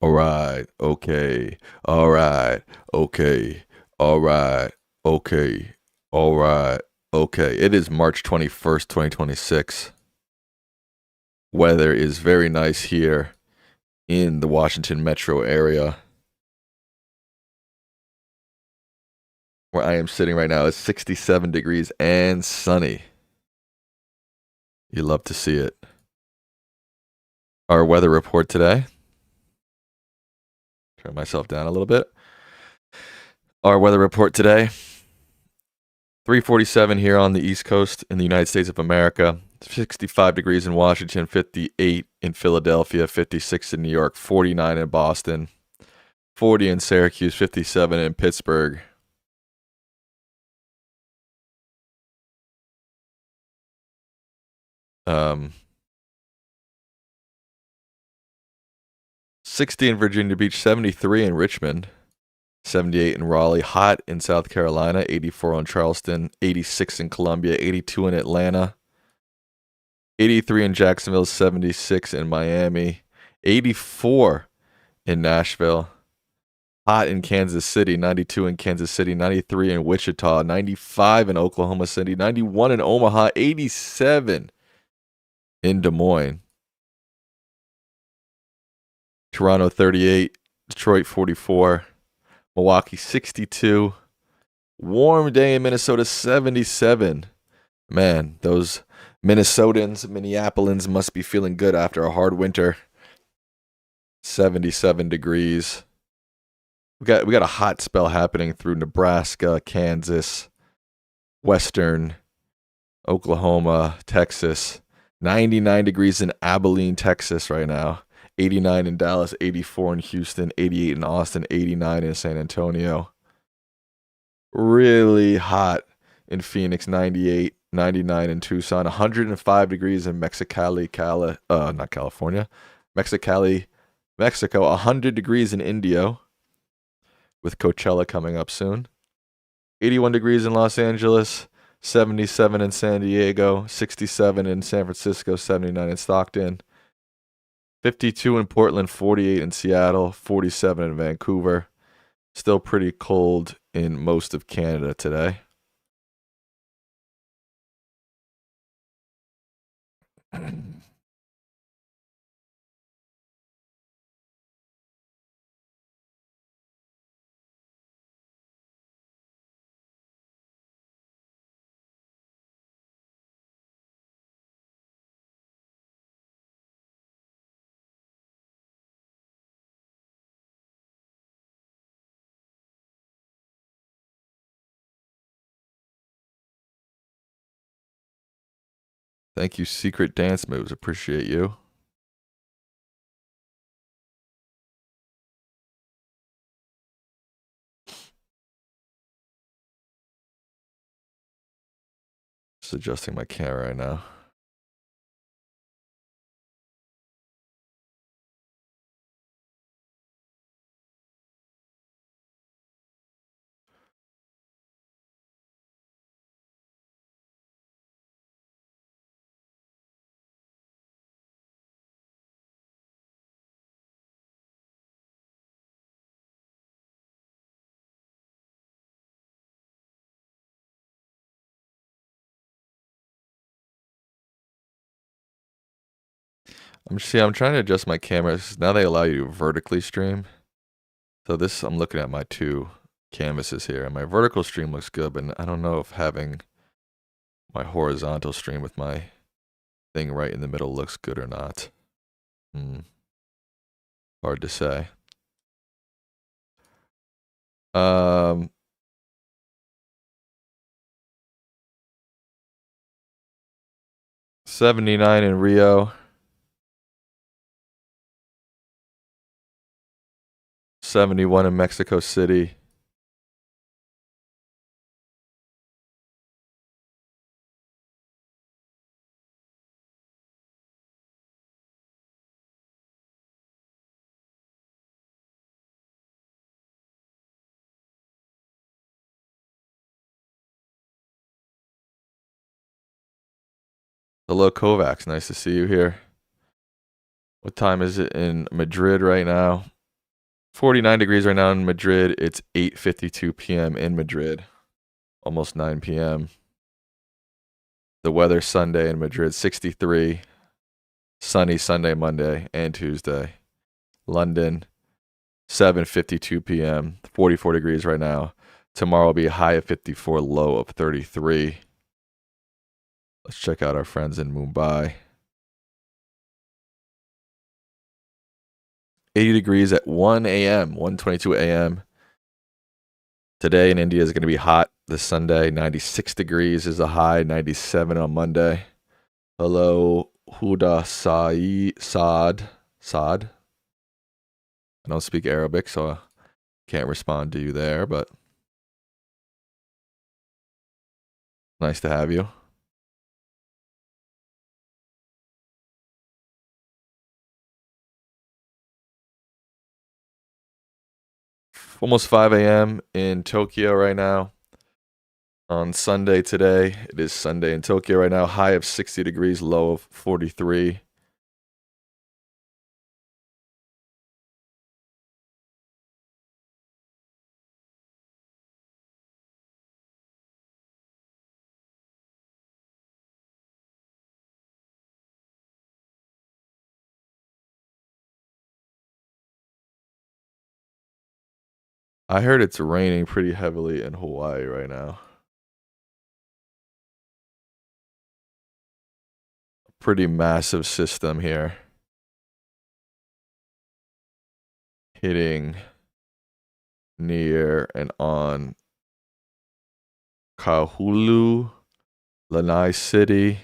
All right. Okay. All right. Okay. All right. Okay. All right. Okay. It is March 21st, 2026. Weather is very nice here in the Washington metro area. Where I am sitting right now is 67 degrees and sunny. You love to see it. Our weather report today. Turn myself down a little bit. Our weather report today. 347 here on the East Coast in the United States of America. 65 degrees in Washington, 58 in Philadelphia, 56 in New York, 49 in Boston, 40 in Syracuse, 57 in Pittsburgh. Um, 60 in Virginia Beach, 73 in Richmond, 78 in Raleigh, hot in South Carolina, 84 in Charleston, 86 in Columbia, 82 in Atlanta, 83 in Jacksonville, 76 in Miami, 84 in Nashville. Hot in Kansas City, 92 in Kansas City, 93 in Wichita, 95 in Oklahoma City, 91 in Omaha, 87 in Des Moines. Toronto 38, Detroit 44, Milwaukee 62. Warm day in Minnesota 77. Man, those Minnesotans, Minneapolians must be feeling good after a hard winter. 77 degrees. We got a hot spell happening through Nebraska, Kansas, Western Oklahoma, Texas. 99 degrees in Abilene, Texas right now. 89 in Dallas, 84 in Houston, 88 in Austin, 89 in San Antonio. Really hot in Phoenix, 98, 99 in Tucson, 105 degrees in Mexicali, not California, Mexicali, Mexico, 100 degrees in Indio, with Coachella coming up soon. 81 degrees in Los Angeles, 77 in San Diego, 67 in San Francisco, 79 in Stockton, 52 in Portland, 48 in Seattle, 47 in Vancouver. Still pretty cold in most of Canada today. Thank you, Secret Dance Moves. Appreciate you. Just adjusting my camera right now. I'm trying to adjust my camera. Now they allow you to vertically stream. So this, I'm looking at my two canvases here, and my vertical stream looks good, but I don't know if having my horizontal stream with my thing right in the middle looks good or not. Hard to say. 79 in Rio. 71 in Mexico City. Hello, Kovacs. Nice to see you here. What time is it in Madrid right now? 49 degrees right now in Madrid. It's 8:52 p.m. in Madrid, almost 9 p.m. The weather Sunday in Madrid, 63. Sunny Sunday, Monday, and Tuesday. London, 7:52 p.m. 44 degrees right now. Tomorrow will be a high of 54, low of 33. Let's check out our friends in Mumbai. 80 degrees at 1 a.m., 1:22 a.m. Today in India is going to be hot this Sunday. 96 degrees is a high, 97 on Monday. Hello, Huda Saad. I don't speak Arabic, so I can't respond to you there, but nice to have you. Almost 5 a.m. in Tokyo right now. On Sunday today, it is Sunday in Tokyo right now. High of 60 degrees, low of 43. I heard it's raining pretty heavily in Hawaii right now. Pretty massive system here. Hitting near and on Kahulu, Lanai City.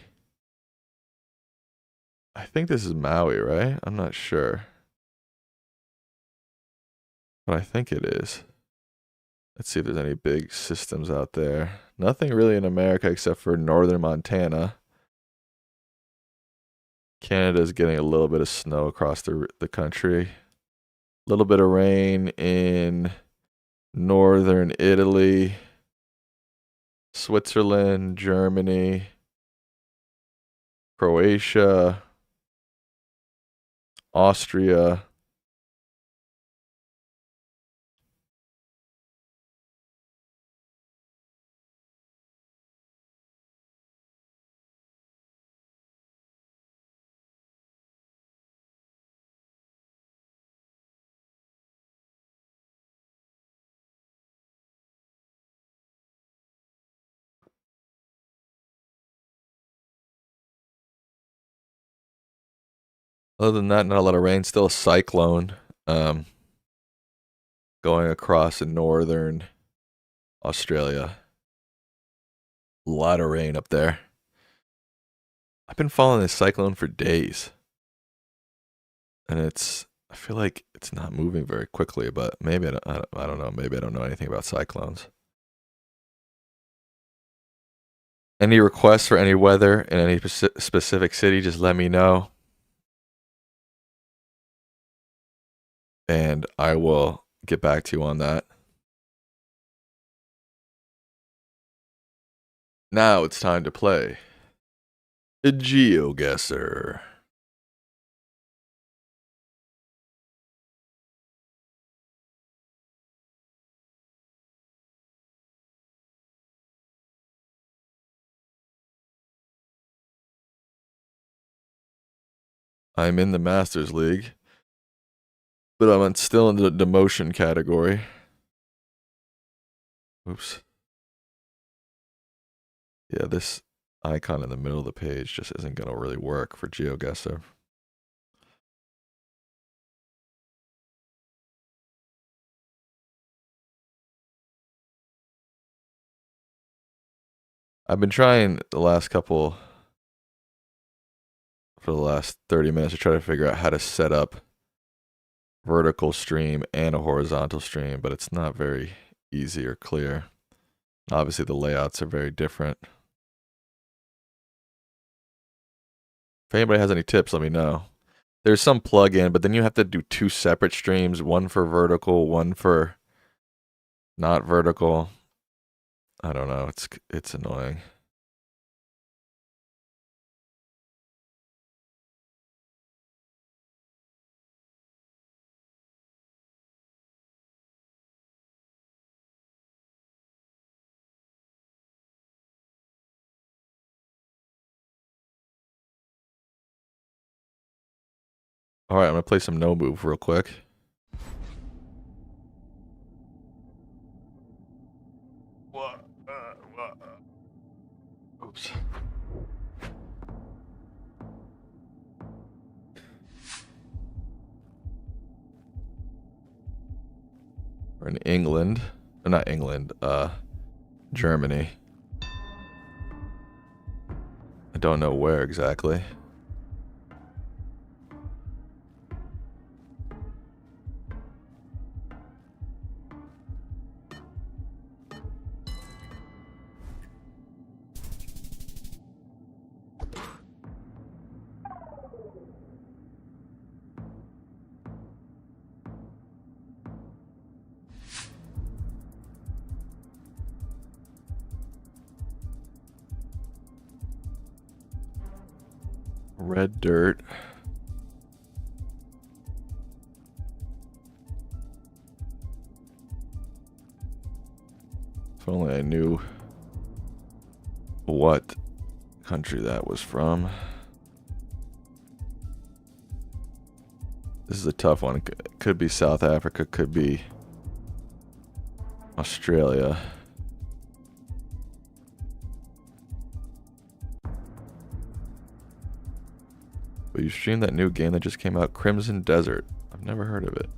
I think this is Maui, right? I'm not sure. But I think it is. Let's see if there's any big systems out there. Nothing really in America except for northern Montana. Canada's getting a little bit of snow across the country. A little bit of rain in northern Italy, Switzerland, Germany, Croatia, Austria. Other than that, not a lot of rain. Still a cyclone going across in northern Australia. A lot of rain up there. I've been following this cyclone for days. And I feel like it's not moving very quickly, but maybe I don't know. Maybe I don't know anything about cyclones. Any requests for any weather in any specific city, just let me know. And I will get back to you on that. Now it's time to play a geoguessr. I'm in the Masters League, but I'm still in the demotion category. Oops. Yeah, this icon in the middle of the page just isn't going to really work for geoguessr. I've been trying for the last 30 minutes to try to figure out how to set up vertical stream and a horizontal stream, but it's not very easy or clear. Obviously, the layouts are very different. If anybody has any tips, let me know. There's some plugin, but then you have to do two separate streams, one for vertical, one for not vertical. I don't know. It's annoying. All right, I'm gonna play some no move real quick. Oops. We're in England. Not England, Germany. I don't know where exactly. Red dirt. If only I knew what country that was from. This is a tough one. It could be South Africa, could be Australia. But you streamed that new game that just came out, Crimson Desert. I've never heard of it.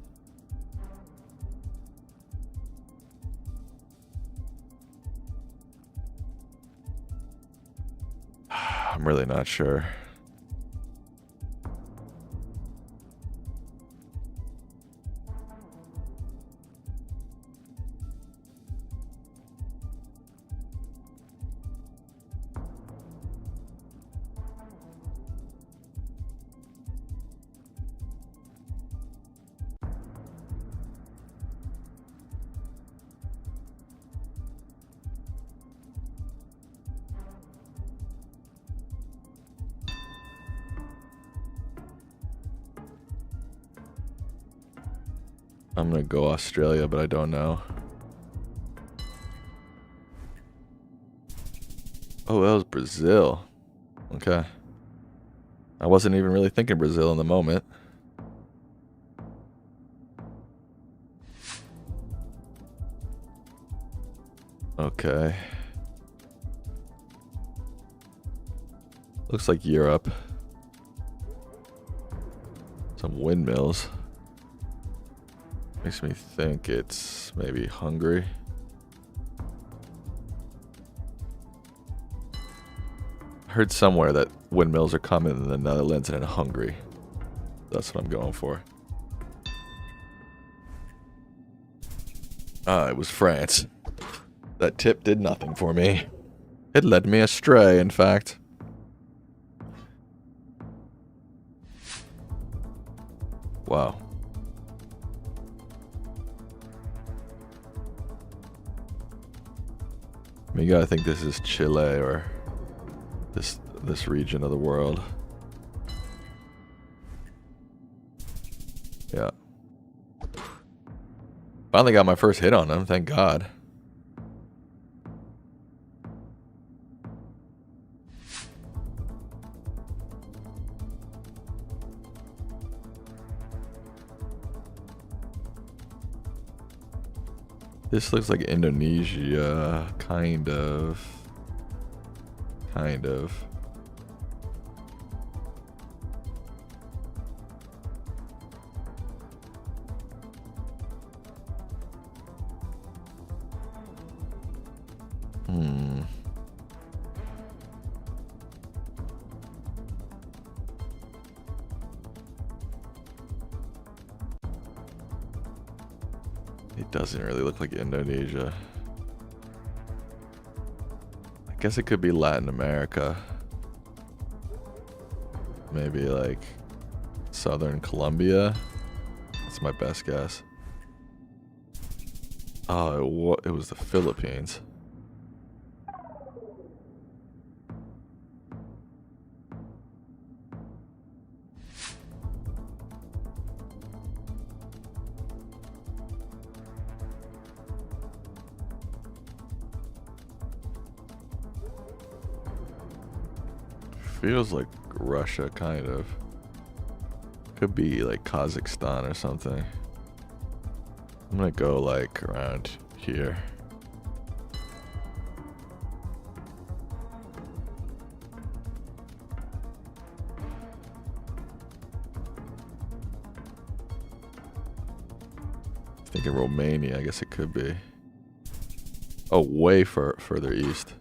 I'm really not sure. I'm gonna go Australia, but I don't know. Oh, that was Brazil. Okay. I wasn't even really thinking Brazil in the moment. Okay. Looks like Europe. Some windmills. Makes me think it's maybe Hungary. I heard somewhere that windmills are common in the Netherlands and in Hungary. That's what I'm going for. It was France. That tip did nothing for me. It led me astray, in fact. Wow. I mean, you gotta think this is Chile or this region of the world. Yeah. Finally got my first hit on him, thank God. This looks like Indonesia, kind of. Kind of. It doesn't really look like Indonesia. I guess it could be Latin America. Maybe like southern Colombia. That's my best guess. Oh, it was the Philippines. Feels like Russia, kind of. Could be like Kazakhstan or something. I'm gonna go like around here. Thinking Romania, I guess it could be. Oh, way further east.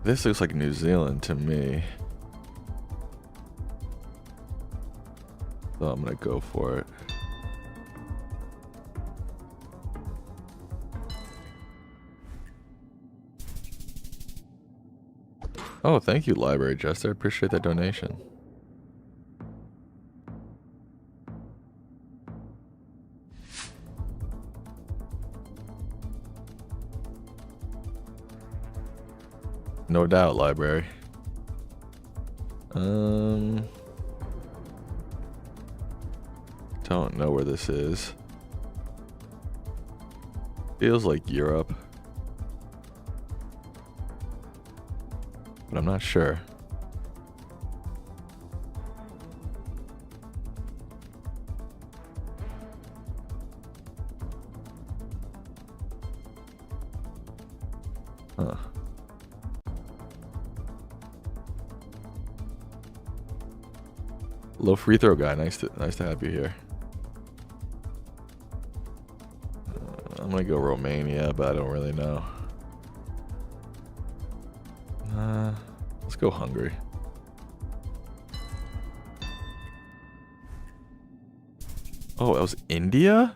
This looks like New Zealand to me. So I'm gonna go for it. Oh, thank you, Library Jester. I appreciate that donation. No doubt, Library. Don't know where this is. Feels like Europe, but I'm not sure. Huh. Low free throw guy, nice to have you here. I'm gonna go Romania, but I don't really know. Let's go Hungary. Oh, that was India?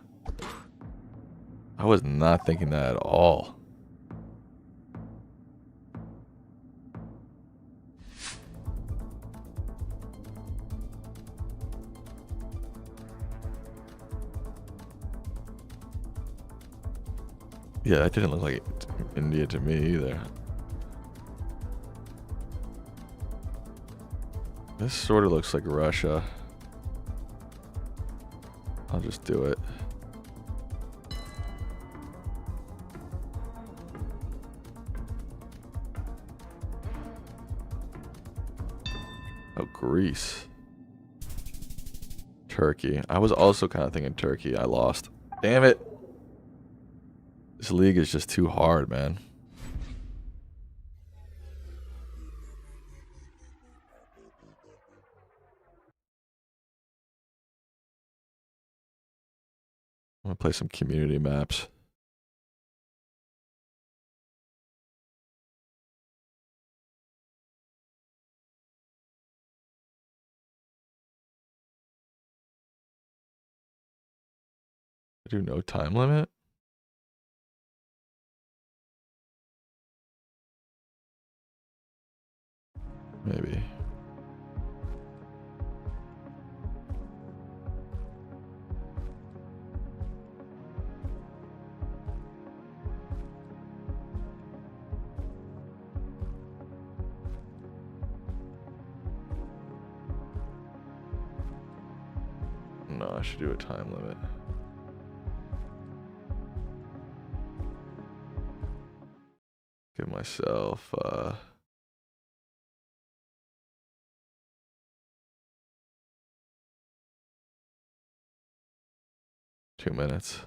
I was not thinking that at all. Yeah, that didn't look like India to me either. This sort of looks like Russia. I'll just do it. Oh, Greece. Turkey. I was also kind of thinking Turkey. I lost. Damn it. This league is just too hard, man. I'm gonna play some community maps. I do no time limit. Maybe. No, I should do a time limit. Give myself 2 minutes.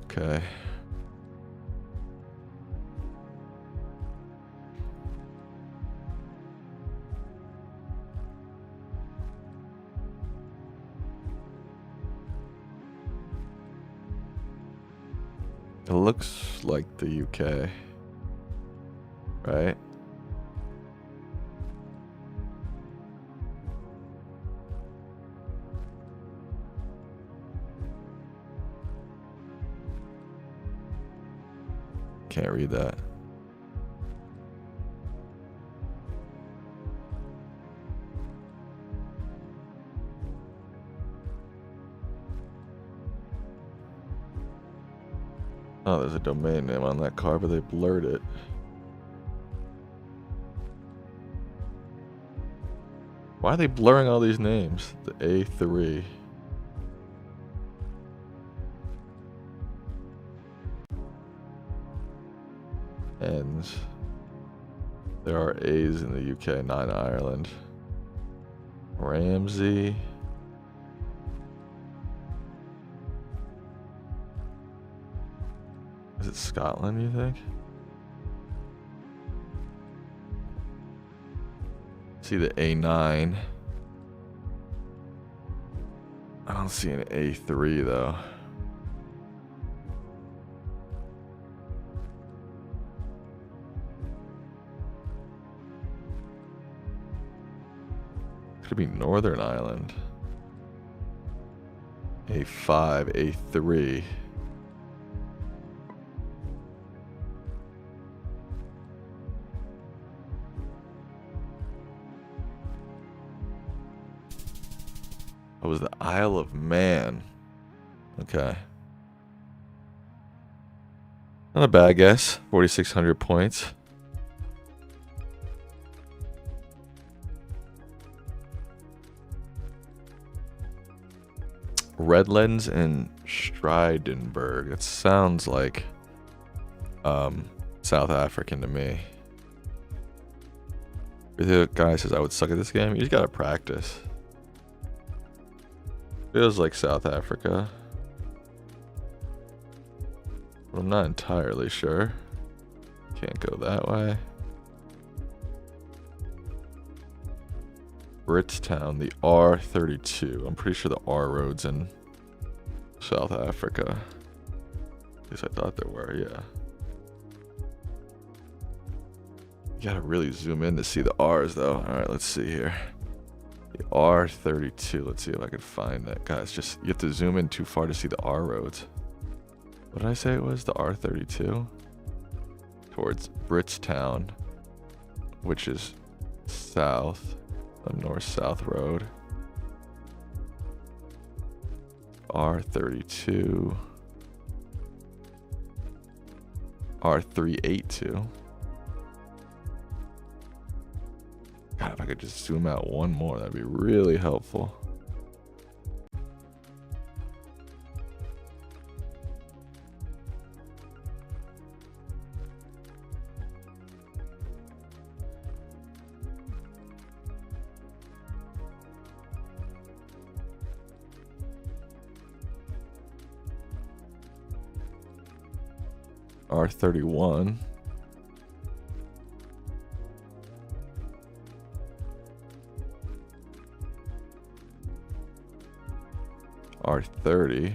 Okay. It looks like the UK, right? Can't read that. Oh, there's a domain name on that card, but they blurred it. Why are they blurring all these names? The A3. Ends. There are A's in the UK, not in Ireland. Ramsey. Is it Scotland, you think? See the A9. I don't see an A3 though. Could be Northern Ireland. A5, A3. It was the Isle of Man. Okay. Not a bad guess. 4,600 points. Redlands and Stridenberg. It sounds like South African to me. The guy says I would suck at this game. You just gotta practice. Feels like South Africa, but I'm not entirely sure. Can't go that way. Britstown, the R32. I'm pretty sure the R road's in South Africa. At least I thought there were, yeah. You gotta really zoom in to see the R's though. Alright, let's see here. The R32. Let's see if I can find that. Guys, just you have to zoom in too far to see the R roads. What did I say it was? The R32? Towards Britstown, which is south. The north-south road. R32. R382. God, if I could just zoom out one more, that'd be really helpful. R31. R30.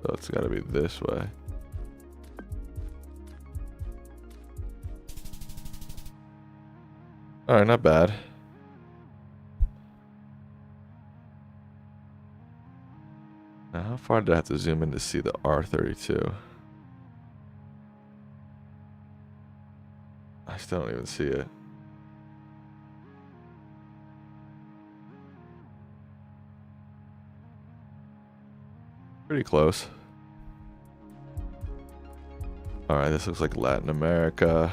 So it's gotta be this way. Alright, not bad. Now, how far did I have to zoom in to see the R32? I still don't even see it. Pretty close. Alright, this looks like Latin America.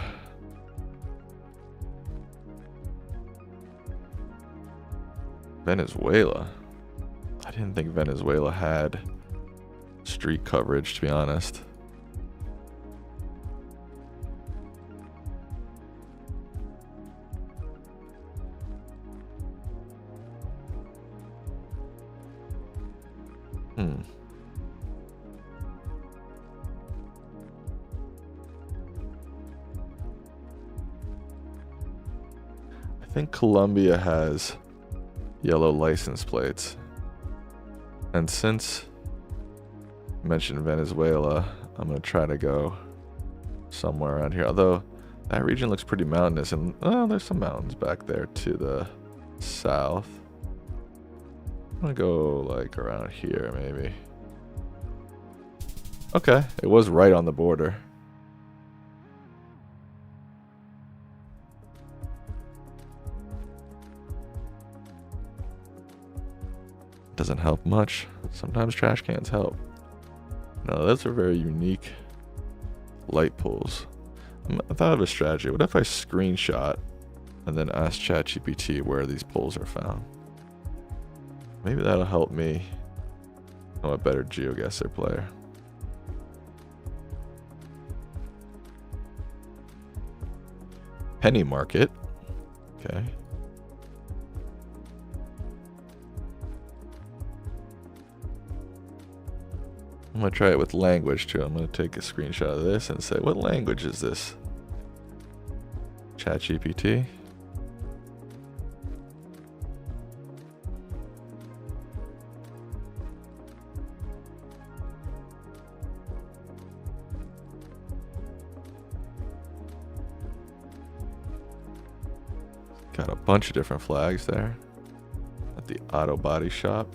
Venezuela. I didn't think Venezuela had street coverage, to be honest. I think Colombia has yellow license plates. And since I mentioned Venezuela, I'm going to try to go somewhere around here. Although that region looks pretty mountainous, and there's some mountains back there to the south. I'm going to go like around here maybe. Okay, it was right on the border. Doesn't help much. Sometimes trash cans help. No, those are very unique light poles. I thought of a strategy. What if I screenshot and then ask ChatGPT where these poles are found? Maybe that'll help me become a better geoguessr player. Penny market. Okay. I'm gonna try it with language too. I'm gonna take a screenshot of this and say, what language is this? ChatGPT. Got a bunch of different flags there at the auto body shop.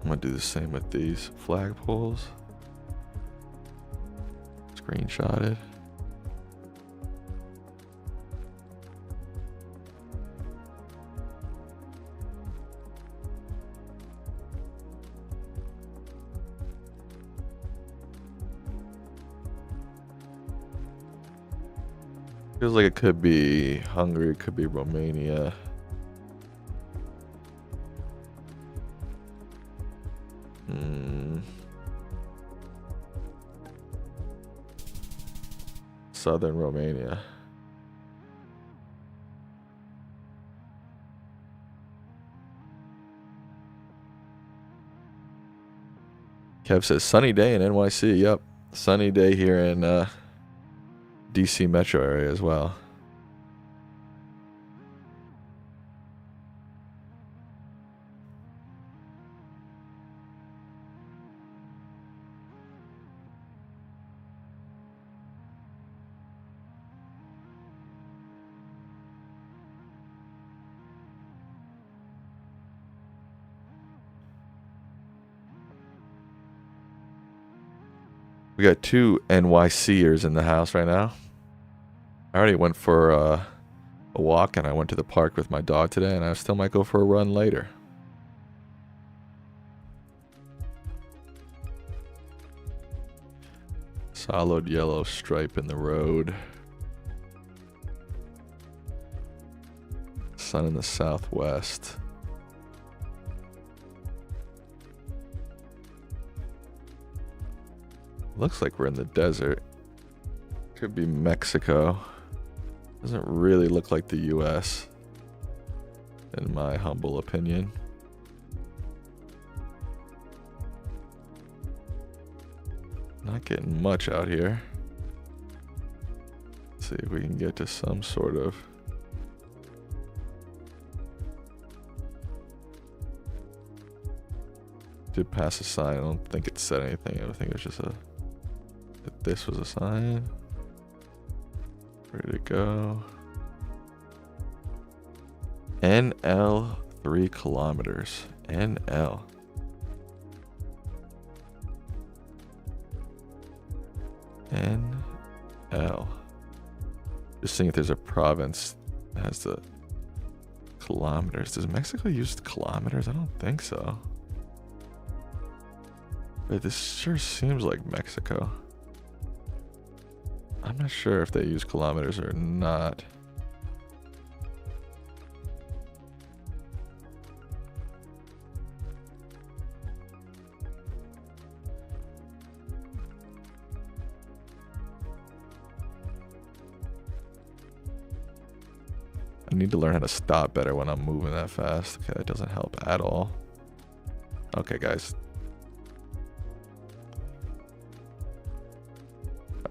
I'm gonna do the same with these flag poles. Screenshot it. Feels like it could be Hungary, it could be Romania. Southern Romania. Kev says sunny day in NYC. Yep, sunny day here in DC metro area as well. We got two NYCers in the house right now. I already went for a walk and I went to the park with my dog today, and I still might go for a run later. Solid yellow stripe in the road. Sun in the southwest. Looks like we're in the desert. Could be Mexico. Doesn't really look like the US, in my humble opinion. Not getting much out here. Let's see if we can get to some sort of did pass a sign. I don't think it said anything. I think it was just that this was a sign. Ready to go. NL 3 kilometers. NL. NL. Just seeing if there's a province that has the kilometers. Does Mexico use kilometers? I don't think so. But this sure seems like Mexico. I'm not sure if they use kilometers or not. I need to learn how to stop better when I'm moving that fast. Okay, that doesn't help at all. Okay, guys.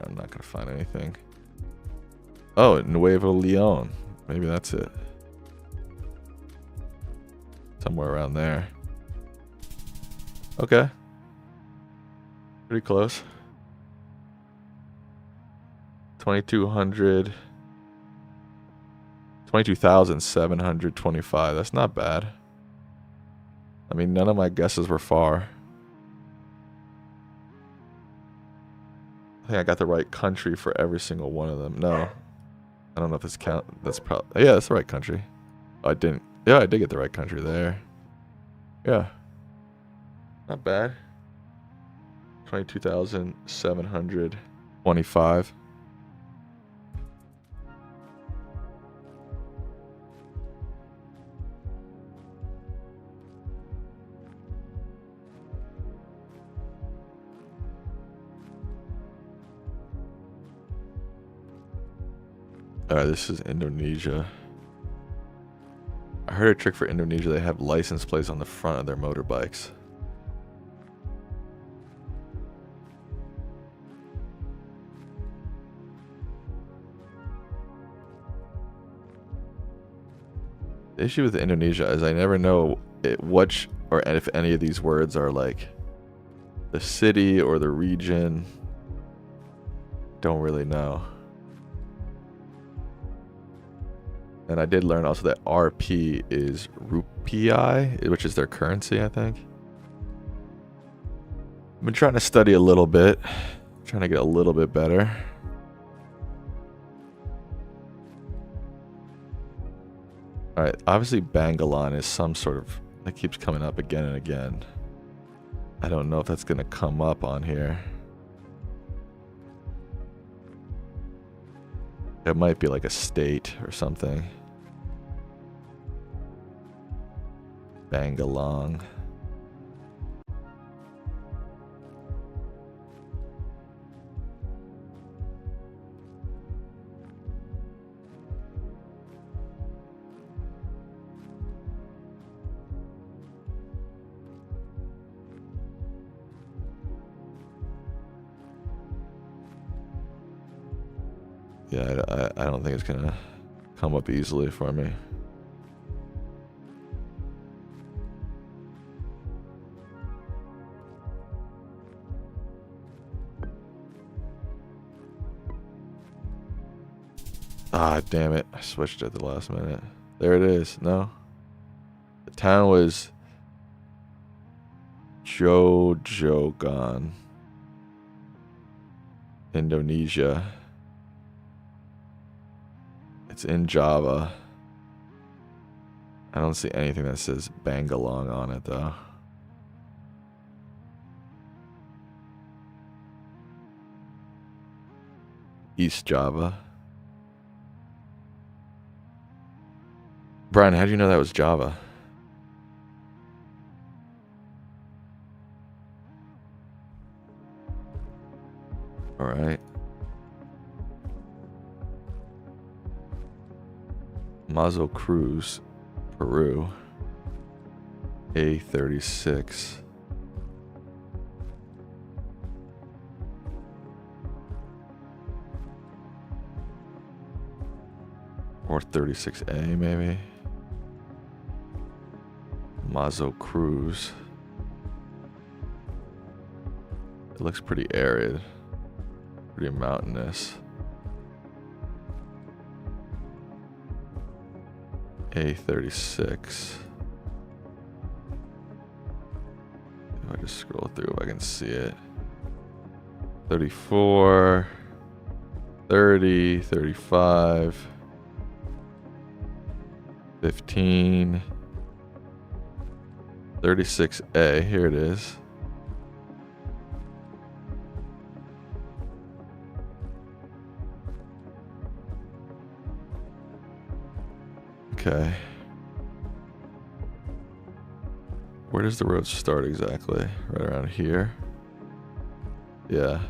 I'm not gonna find anything. Oh, Nuevo Leon. Maybe that's it. Somewhere around there. Okay. Pretty close. 2,200. 22,725. That's not bad. I mean, none of my guesses were far. I think I got the right country for every single one of them. No. I don't know if this count. That's probably... Yeah, that's the right country. I didn't... Yeah, I did get the right country there. Yeah. Not bad. 22,725. Alright, this is Indonesia. I heard a trick for Indonesia. They have license plates on the front of their motorbikes. The issue with Indonesia is I never know which or if any of these words are like the city or the region. Don't really know. And I did learn also that RP is rupiah, which is their currency, I think. I've been trying to study a little bit. Trying to get a little bit better. Alright, obviously Bangalan is some sort of... That keeps coming up again and again. I don't know if that's going to come up on here. It might be like a state or something. Bangalong. Yeah, I don't think it's gonna come up easily for me. Ah, damn it. I switched at the last minute. There it is. No. The town was Jojogan, Indonesia. It's in Java. I don't see anything that says Bangalong on it, though. East Java. Brian, how do you know that was Java? All right. Mazo Cruz, Peru. A36. Or 36A, maybe. Mazo Cruz. It looks pretty arid. Pretty mountainous. A36. If I just scroll through, if I can see it. 34, 30, 35, 15, 36A. Here it is. Okay. Where does the road start exactly? Right around here? Yeah.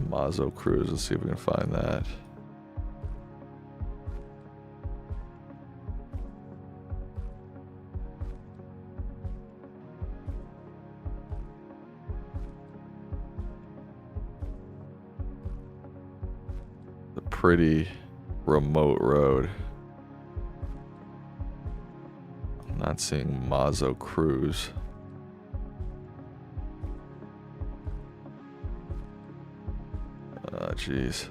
Mazo Cruz. Let's see if we can find that. Pretty remote road. I'm not seeing Mazo Cruz. Oh, jeez.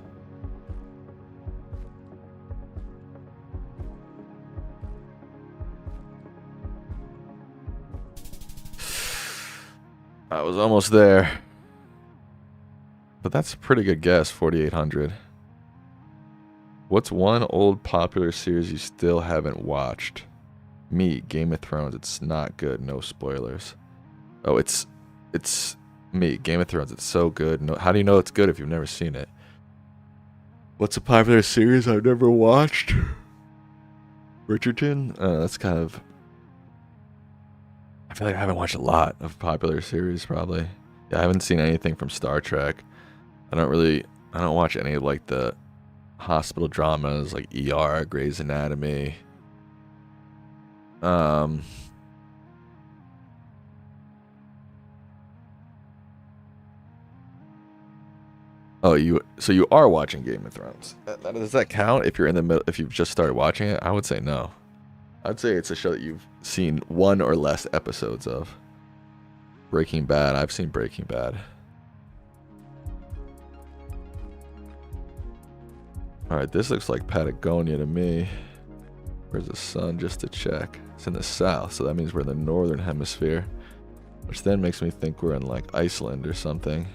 I was almost there. But that's a pretty good guess, 4,800. What's one old popular series you still haven't watched? Me, Game of Thrones. It's not good. No spoilers. Oh, it's me, Game of Thrones. It's so good. No, how do you know it's good if you've never seen it? What's a popular series I've never watched? Bridgerton? That's kind of... I feel like I haven't watched a lot of popular series, probably. Yeah, I haven't seen anything from Star Trek. I don't watch any of, like, the hospital dramas, like ER, Grey's Anatomy. Oh, so you are watching Game of Thrones. Does that count if you're in the middle, if you've just started watching it? I would say no. I'd say it's a show that you've seen one or less episodes of. Breaking Bad. I've seen Breaking Bad. Alright, this looks like Patagonia to me. Where's the sun? Just to check. It's in the south, so that means we're in the northern hemisphere. Which then makes me think we're in like Iceland or something.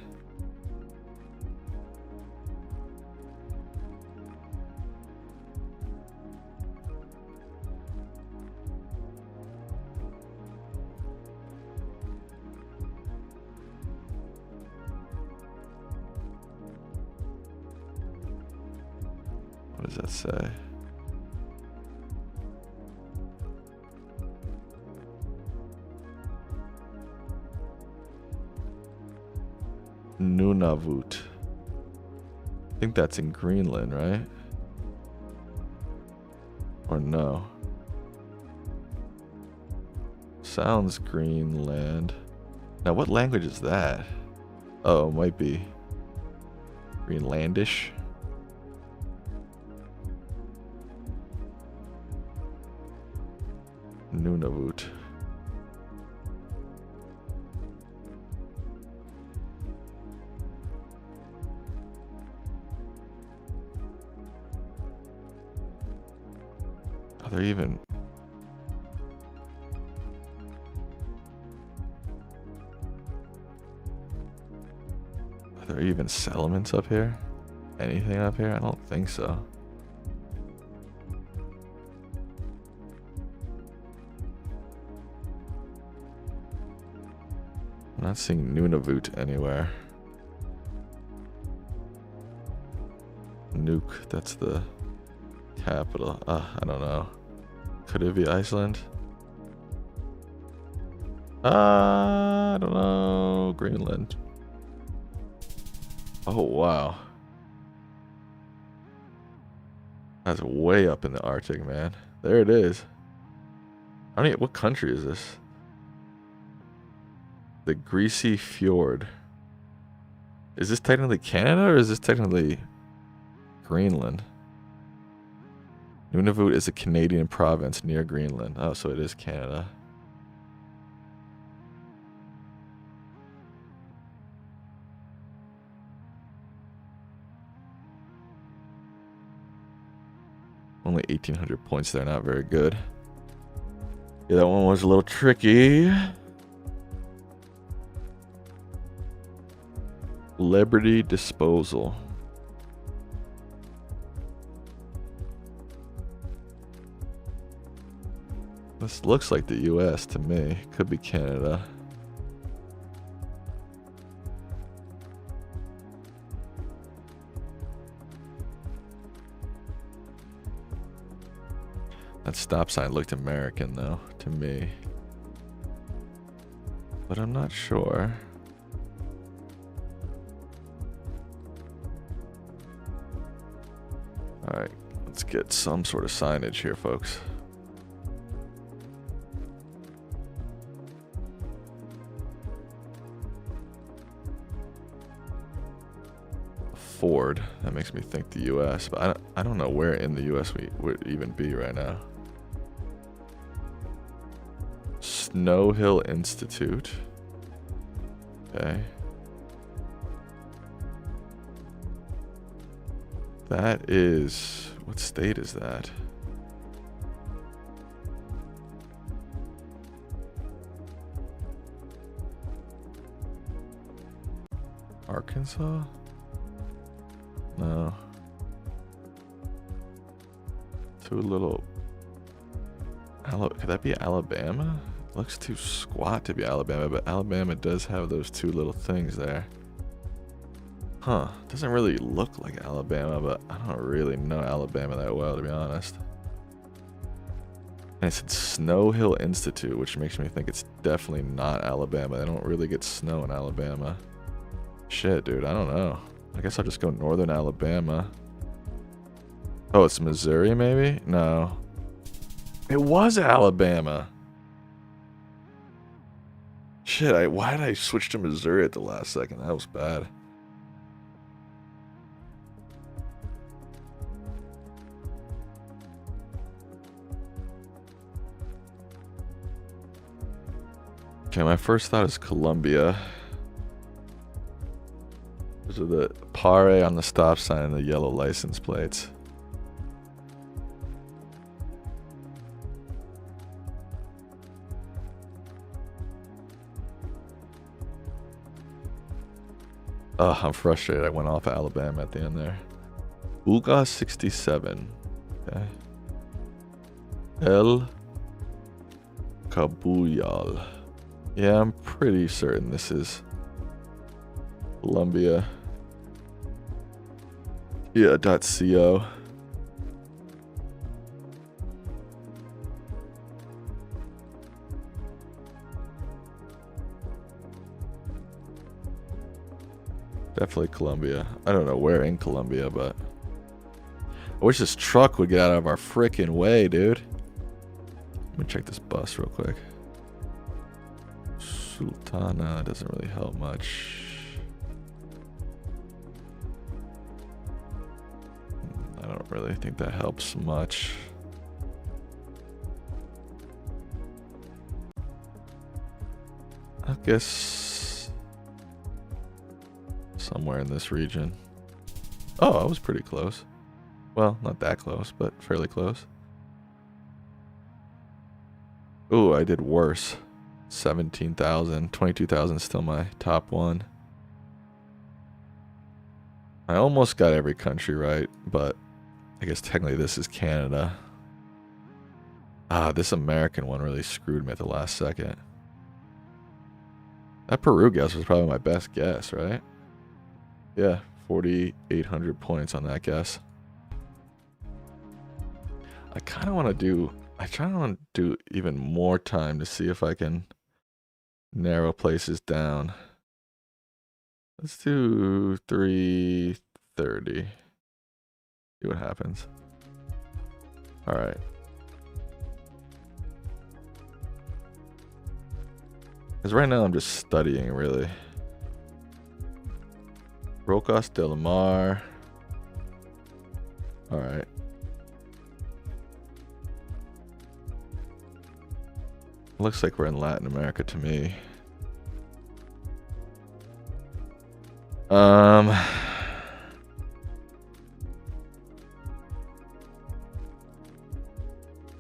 What does that say? Nunavut. I think that's in Greenland, right? Or no? Sounds Greenland. Now, what language is that? Oh, it might be Greenlandish. Nunavut. Are there even... Are there even settlements up here? Anything up here? I don't think so. I'm not seeing Nunavut anywhere. Nuuk, that's the capital. I don't know. Could it be Iceland? I don't know. Greenland. Oh, wow. That's way up in the Arctic, man. There it is. I don't even, what country is this? The Greasy Fjord. Is this technically Canada or is this technically Greenland? Nunavut is a Canadian province near Greenland. Oh, so it is Canada. Only 1,800 points there, not very good. Yeah, that one was a little tricky. Liberty Disposal. This looks like the US to me. Could be Canada. That stop sign looked American though, to me. But I'm not sure. Alright, let's get some sort of signage here, folks. Ford, that makes me think the US, but I don't know where in the US we would even be right now. Snow Hill Institute. Okay. That is... What state is that? Arkansas? No. Too little. Could that be Alabama? Looks too squat to be Alabama, but Alabama does have those two little things there. Huh. Doesn't really look like Alabama, but I don't really know Alabama that well, to be honest. And it said Snow Hill Institute, which makes me think it's definitely not Alabama. They don't really get snow in Alabama. Shit, dude, I don't know. I guess I'll just go northern Alabama. Oh, it's Missouri, maybe? No. It was Alabama. Shit, why did I switch to Missouri at the last second? That was bad. Okay, my first thought is Columbia. Those are the pare on the stop sign and the yellow license plates. Ugh, I'm frustrated. I went off of Alabama at the end there. Uga 67. Okay. El Cabuyal. Yeah, I'm pretty certain this is Columbia. Yeah, .co. Definitely Columbia. I don't know where in Columbia, but I wish this truck would get out of our frickin' way, dude. Let me check this bus real quick. Sultana doesn't really help much. I don't really think that helps much. I guess somewhere in this region. Oh, I was pretty close. Well, not that close, but fairly close. Ooh, I did worse. 17,000. 22,000 is still my top one. I almost got every country right, but I guess technically this is Canada. Ah, this American one really screwed me at the last second. That Peru guess was probably my best guess, right? Yeah, 4,800 points on that guess. I kind of want to do even more time to see if I can narrow places down. Let's do 330. See what happens. All right. Because right now I'm just studying, really. Rocas del Mar. All right. Looks like we're in Latin America to me. I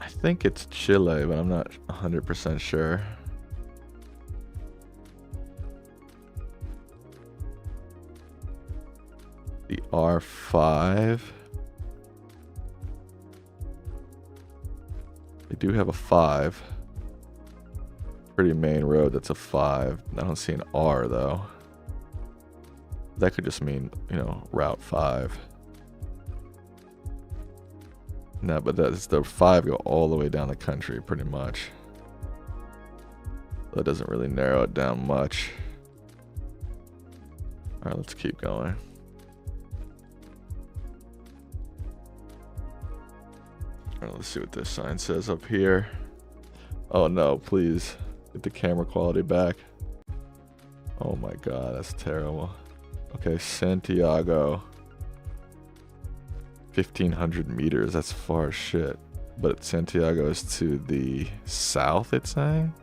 think it's Chile, but I'm not 100% sure. The R5. They do have a 5. Pretty main road, that's a 5. I don't see an R though. That could just mean, you know, Route 5. No, but that's the 5 go all the way down the country pretty much. That doesn't really narrow it down much. Alright, let's keep going. Alright, let's see what this sign says up here. Oh no, please. Get the camera quality back. Oh my god, that's terrible. Okay, Santiago. 1,500 meters, that's far as shit. But Santiago is to the south, it's saying?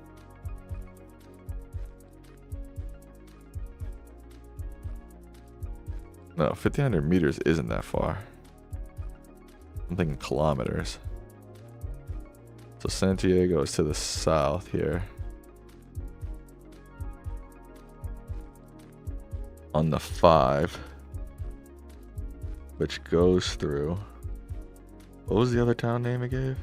No, 1,500 meters isn't that far. I'm thinking kilometers. So Santiago is to the south here. on the 5, which goes through. What was the other town name it gave?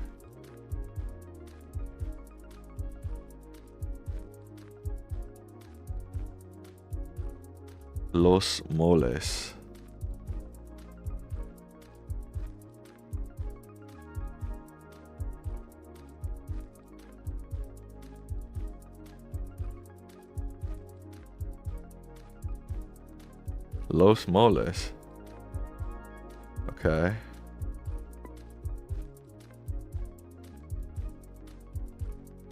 Los Moles. Los Moles. Okay.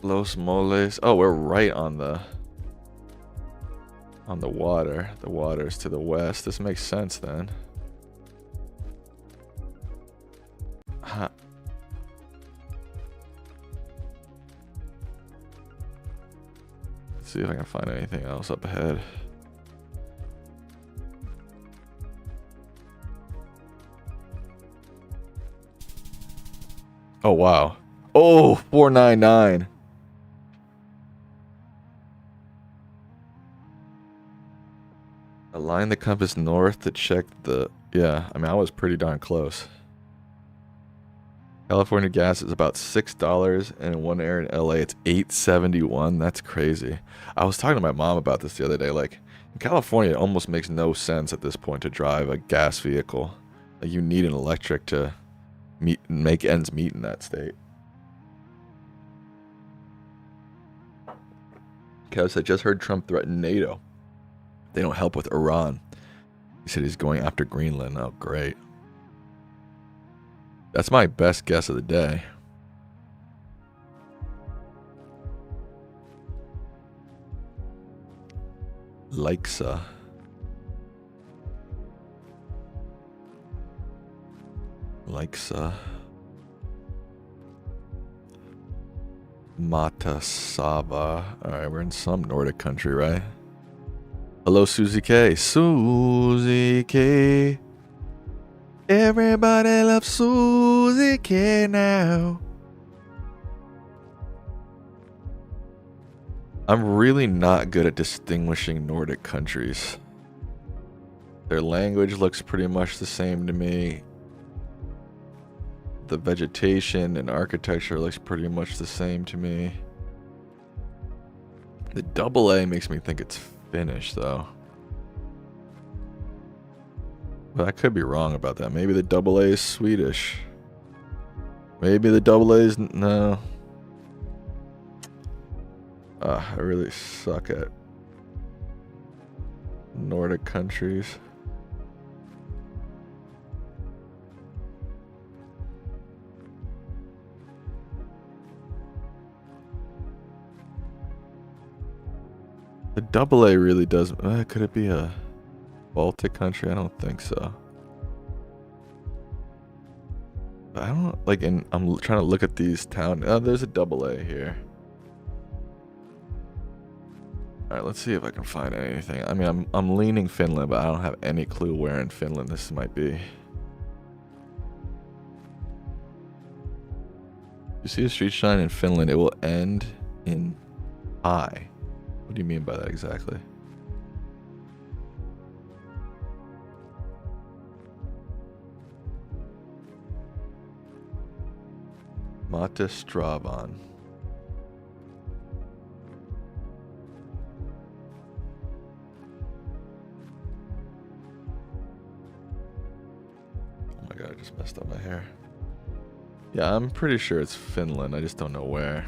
Los Moles. Oh, we're right on the water. The water's to the west. This makes sense then. Huh. Let's see if I can find anything else up ahead. Oh, wow. Oh, 499. Align the compass north to check the... Yeah, I mean, I was pretty darn close. California gas is about $6, and in one area in LA, it's $8.71. That's crazy. I was talking to my mom about this the other day. Like, in California, it almost makes no sense at this point to drive a gas vehicle. Like, you need an electric to make ends meet in that state. Because I just heard Trump threaten NATO. They don't help with Iran. He said he's going after Greenland. Oh, great. That's my best guess of the day. Lexa. Matasava. Alright, we're in some Nordic country, right? Hello, Susie K. Susie K. Everybody loves Susie K now. I'm really not good at distinguishing Nordic countries. Their language looks pretty much the same to me. The vegetation and architecture looks pretty much the same to me. The double A makes me think it's Finnish, though. But I could be wrong about that. Maybe the double A is Swedish. Maybe the double A is... No. I really suck at Nordic countries. The double A really does... could it be a Baltic country? I don't think so. I don't... Like, I'm trying to look at these towns. Oh, there's a double A here. Alright, let's see if I can find anything. I mean, I'm leaning Finland, but I don't have any clue where in Finland this might be. You see a street sign in Finland, it will end in I. What do you mean by that exactly? Matastravan. Oh my god, I just messed up my hair. Yeah, I'm pretty sure it's Finland. I just don't know where.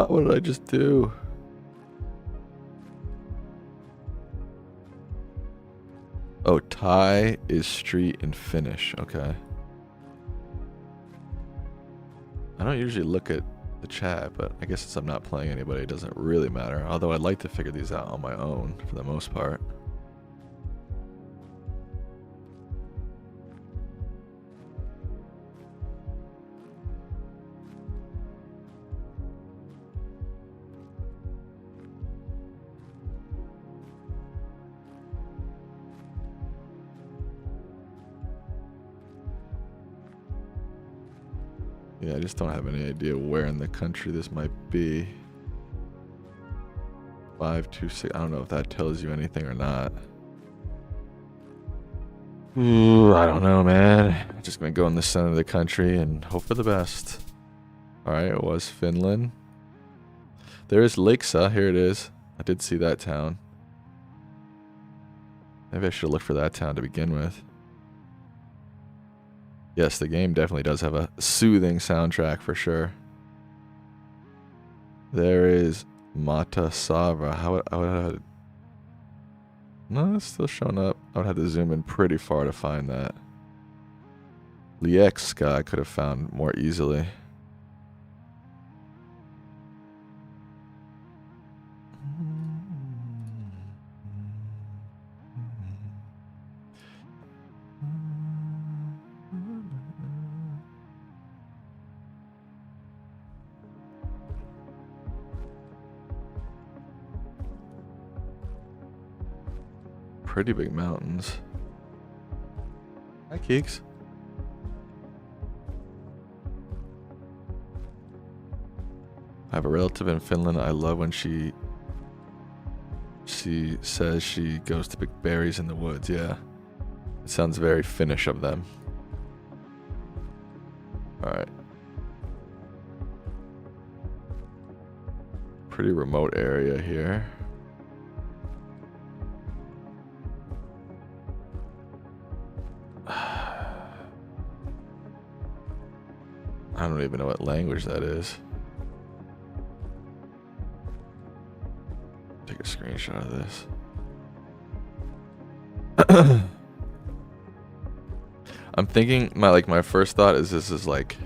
What did I just do? Oh, Thai is street in Finnish. Okay. I don't usually look at the chat, but I guess since I'm not playing anybody, it doesn't really matter. Although I'd like to figure these out on my own for the most part. Yeah, I just don't have any idea where in the country this might be. 526. I don't know if that tells you anything or not. Ooh, I don't know, man. I'm just gonna go in the center of the country and hope for the best. Alright, it was Finland. There is Lakesa. Here it is. I did see that town. Maybe I should look for that town to begin with. Yes, the game definitely does have a soothing soundtrack for sure. There is Matasava. I would have... No, it's still showing up. I would have to zoom in pretty far to find that. Liekska I could have found more easily. Pretty big mountains. Hi, Keeks. I have a relative in Finland. I love when she says she goes to pick berries in the woods. Yeah. It sounds very Finnish of them. Alright. Pretty remote area here. I don't even know what language that is. Take a screenshot of this. I'm thinking my first thought is this is like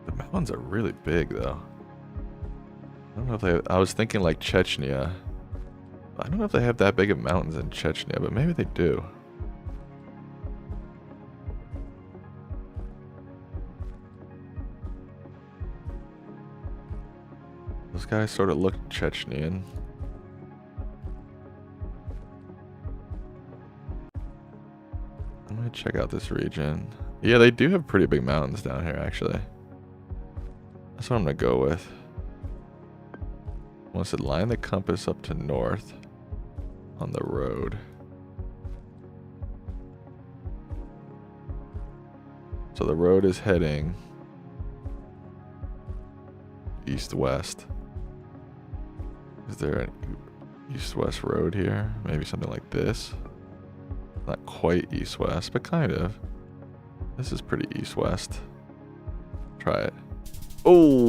the mountains are really big though. I don't know if I was thinking like Chechnya. I don't know if they have that big of mountains in Chechnya, but maybe they do. Those guys sort of look Chechnyan. I'm gonna check out this region. Yeah, they do have pretty big mountains down here, actually. That's what I'm gonna go with. Once it line the compass up to north on the road. So the road is heading east-west. Is there an east-west road here? Maybe something like this. Not quite east-west, but kind of. This is pretty east-west. Try it. Oh,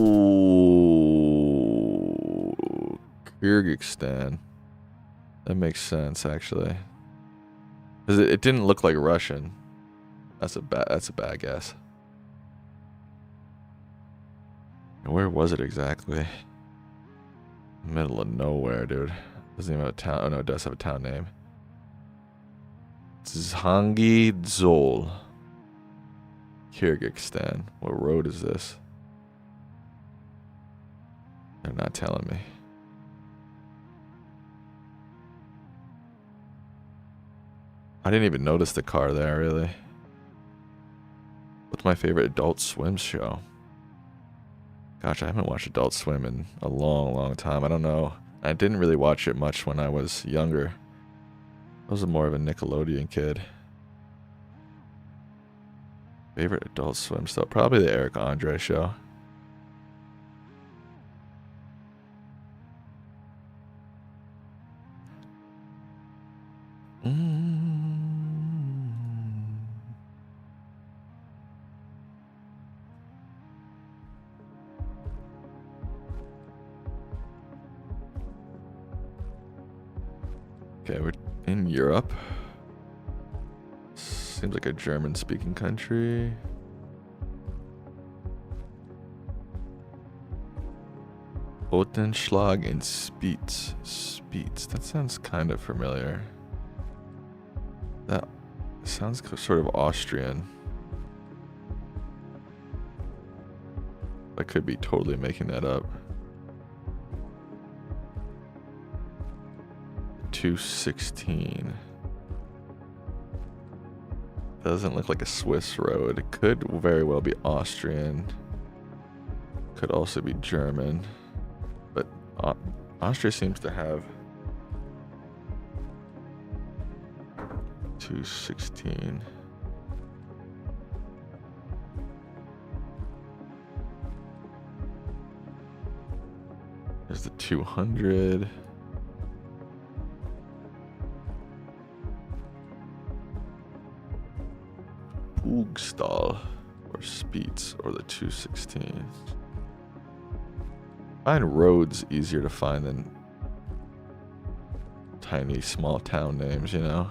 Kyrgyzstan. That makes sense, actually. 'Cause it didn't look like Russian. That's a bad guess. Where was it exactly? Middle of nowhere, dude. Doesn't even have a town. Oh no, it does have a town name. Zhangi Dzol. Kyrgyzstan. What road is this? They're not telling me. I didn't even notice the car there, really. What's my favorite Adult Swim show? Gosh, I haven't watched Adult Swim in a long, long time. I don't know. I didn't really watch it much when I was younger. I was more of a Nickelodeon kid. Favorite Adult Swim show? Probably the Eric Andre show. Okay, we're in Europe. Seems like a German-speaking country. Otenschlag and Spiez. Spiez. That sounds kind of familiar. That sounds sort of Austrian. I could be totally making that up. 216. Doesn't look like a Swiss road. It could very well be Austrian. Could also be German, but Austria seems to have 216. There's the 200. Pugstal or Spiez or the 216. I find roads easier to find than tiny small town names, you know?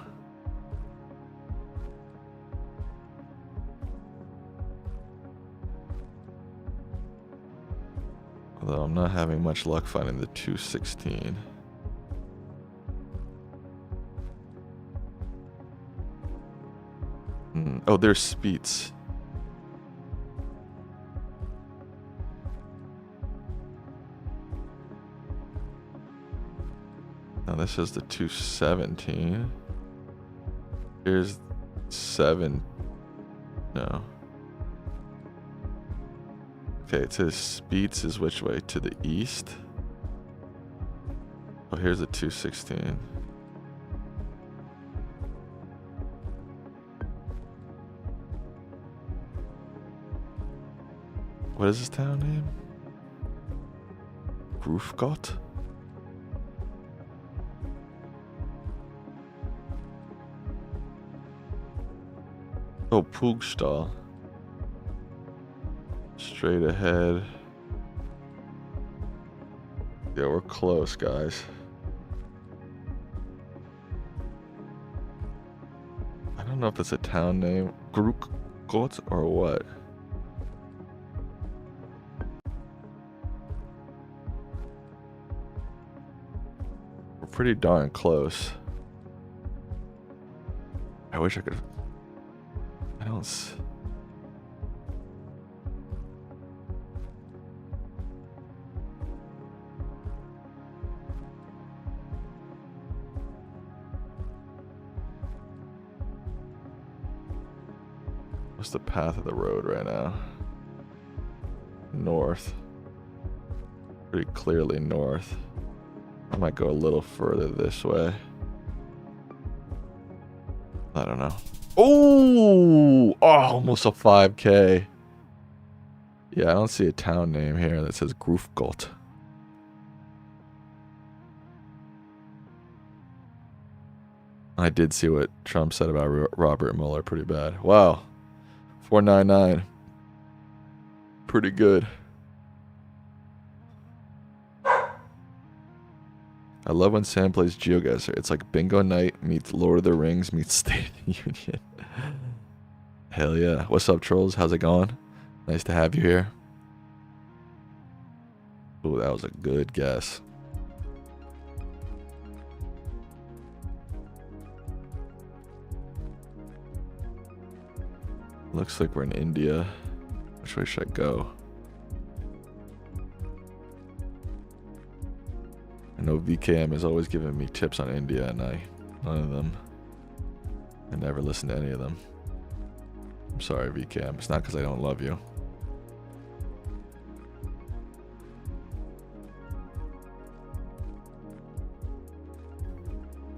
Although I'm not having much luck finding the 216. Oh, there's Spiez. Now this is the 217. Here's 7. No. Okay, it says Spiez is which way? To the east? Oh, here's the 216. What is this town name? Groofgott? Oh, Pugstal. Straight ahead. Yeah, we're close, guys. I don't know if it's a town name, Groofgott, or what. We're pretty darn close. I wish I could. I don't. What's the path of the road right now? North. Pretty clearly north. I might go a little further this way. I don't know. Oh, almost a 5K. Yeah, I don't see a town name here that says Groofgott. I did see what Trump said about Robert Mueller. Pretty bad. Wow. 499. Pretty good. I love when Sam plays GeoGuessr. It's like Bingo Night meets Lord of the Rings meets State of the Union. Hell yeah. What's up, trolls? How's it going? Nice to have you here. Ooh, that was a good guess. Looks like we're in India. Which way should I go? I know VKM is always giving me tips on India, and none of them. I never listen to any of them. I'm sorry, VKM. It's not because I don't love you.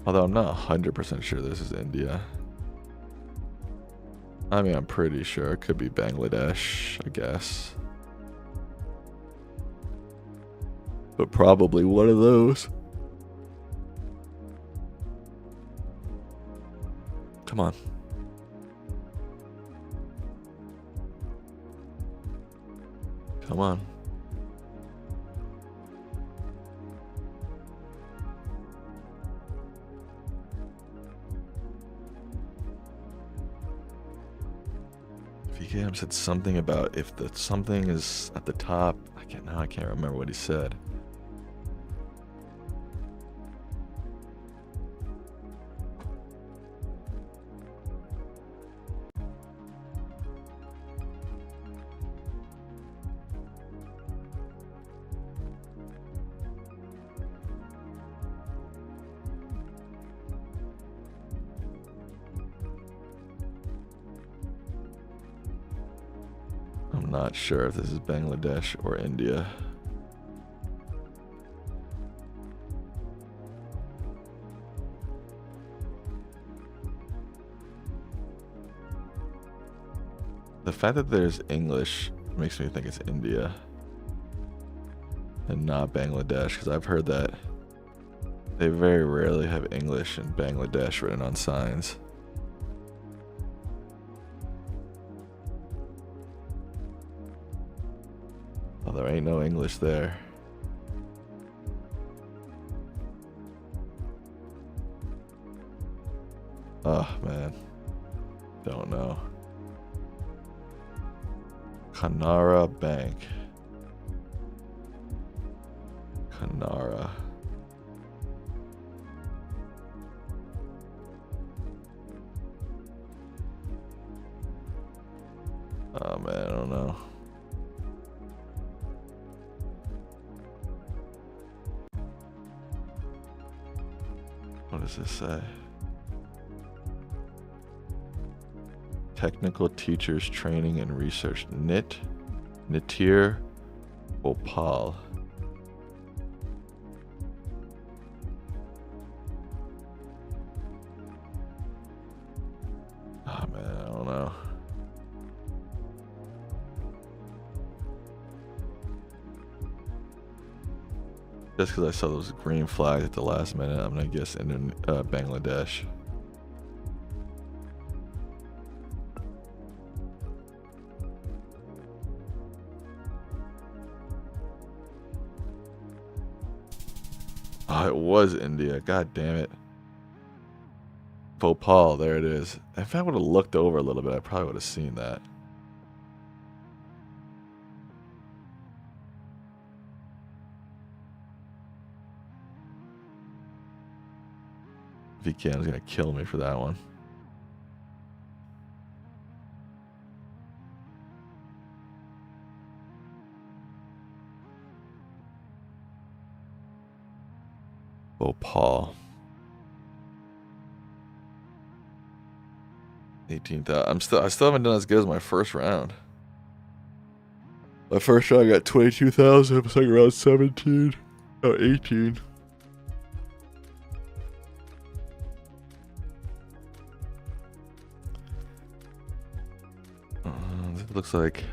Although I'm not 100% sure this is India. I mean, I'm pretty sure. It could be Bangladesh, I guess. But probably one of those. Come on. Come on. VKM said something about if the something is at the top. I can't remember what he said. I'm not sure if this is Bangladesh or India. The fact that there's English makes me think it's India and not Bangladesh, because I've heard that they very rarely have English in Bangladesh written on signs. Oh, there ain't no English there. Oh, man. Don't know. Canara Bank. Canara. Oh, man, I don't know. What does this say? Technical Teachers Training and Research. Nitir Bhopal. Oh man, I don't know. Just because I saw those green flags at the last minute, I'm gonna guess Bangladesh. Oh, it was India. God damn it. Bhopal, there it is. If I would have looked over a little bit, I probably would have seen that. VKM's gonna kill me for that one. Bhopal. 18,000. I still haven't done as good as my first round. My first round I got 22,000. Second round 17. Oh, 18. It looks like.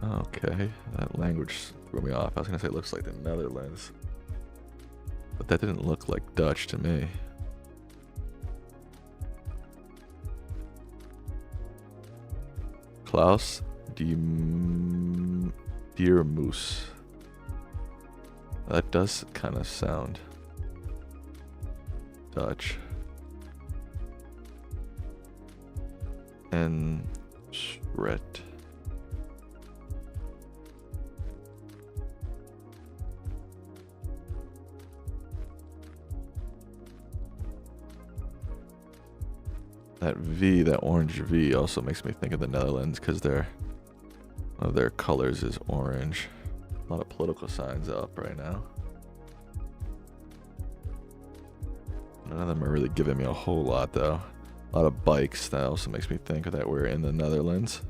Okay, that language threw me off. I was gonna say it looks like the Netherlands, but that didn't look like Dutch to me. Klaus Diermoes. That does kind of sound Dutch. And Schret. That V, that orange V, also makes me think of the Netherlands because one of their colors is orange. A lot of political signs up right now. None of them are really giving me a whole lot though. A lot of bikes. That also makes me think that we're in the Netherlands.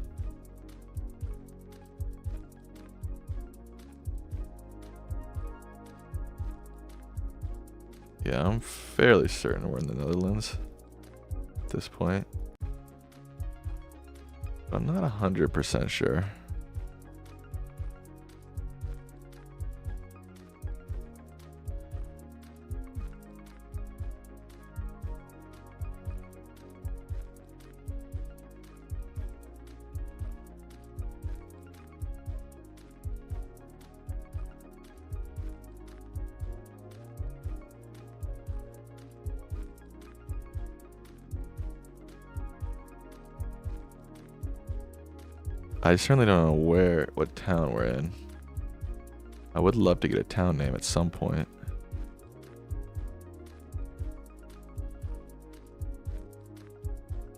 Yeah, I'm fairly certain we're in the Netherlands at this point. But I'm not 100% sure. I certainly don't know what town we're in. I would love to get a town name at some point.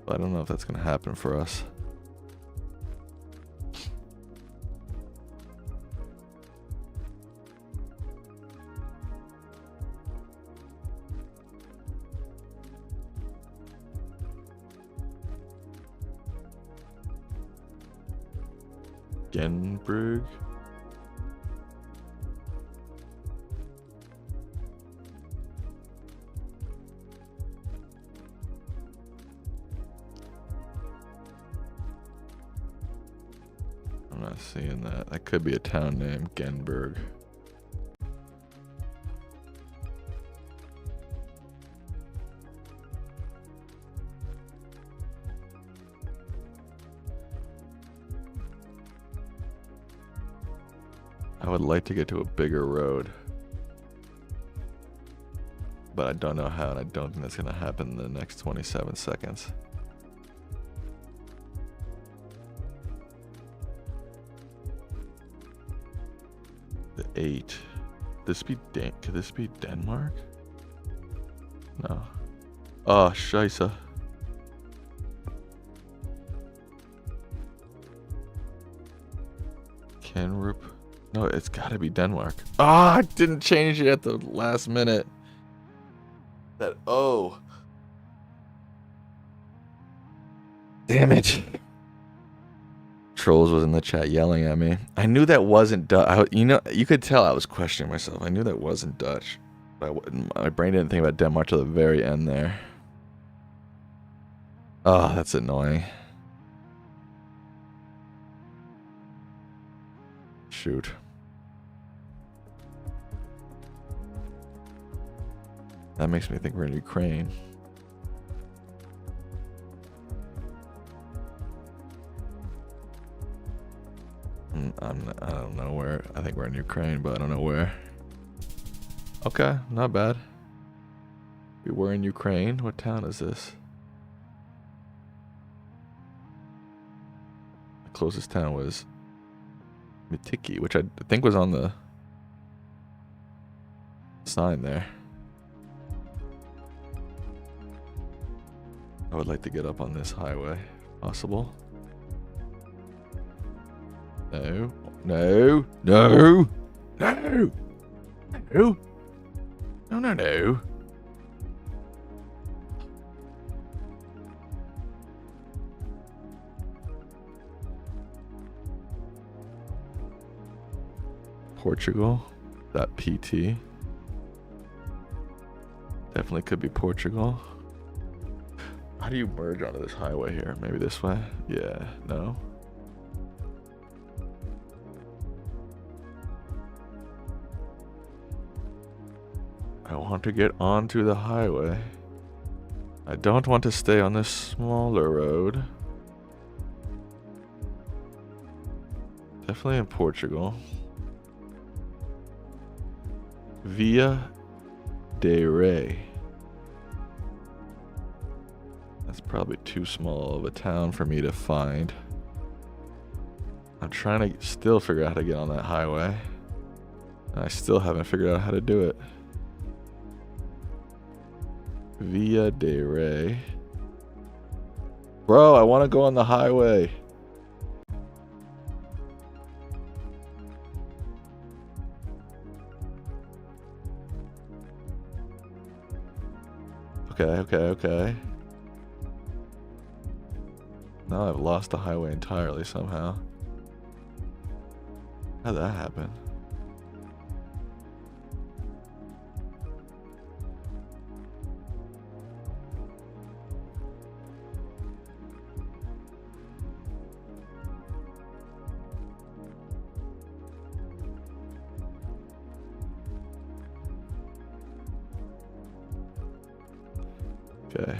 But I don't know if that's going to happen for us. Genberg. I'm not seeing that. That could be a town name, Genberg. I would like to get to a bigger road, but I don't know how, and I don't think that's going to happen in the next 27 seconds. The 8. Could this be Denmark? No. Oh, scheisse. Kenrup. No, it's gotta be Denmark. Ah, I didn't change it at the last minute. That O. Damn it. Trolls was in the chat yelling at me. I knew that wasn't Dutch. You know, you could tell I was questioning myself. I knew that wasn't Dutch. But my brain didn't think about Denmark till the very end there. Oh, that's annoying. Shoot. That makes me think we're in Ukraine. I don't know where. I think we're in Ukraine, but I don't know where. Okay, not bad. We were in Ukraine. What town is this? The closest town was Mitiki, which I think was on the sign there. I would like to get up on this highway, if possible. No, no, no, no, no, no, no, no. Portugal, that PT. Definitely could be Portugal. How do you merge onto this highway here? Maybe this way? Yeah, no. I want to get onto the highway. I don't want to stay on this smaller road. Definitely in Portugal. Via de Rey. That's probably too small of a town for me to find. I'm trying to still figure out how to get on that highway. And I still haven't figured out how to do it. Via de Rey. Bro, I want to go on the highway. Okay. Now I've lost the highway entirely somehow. How'd that happen? Okay.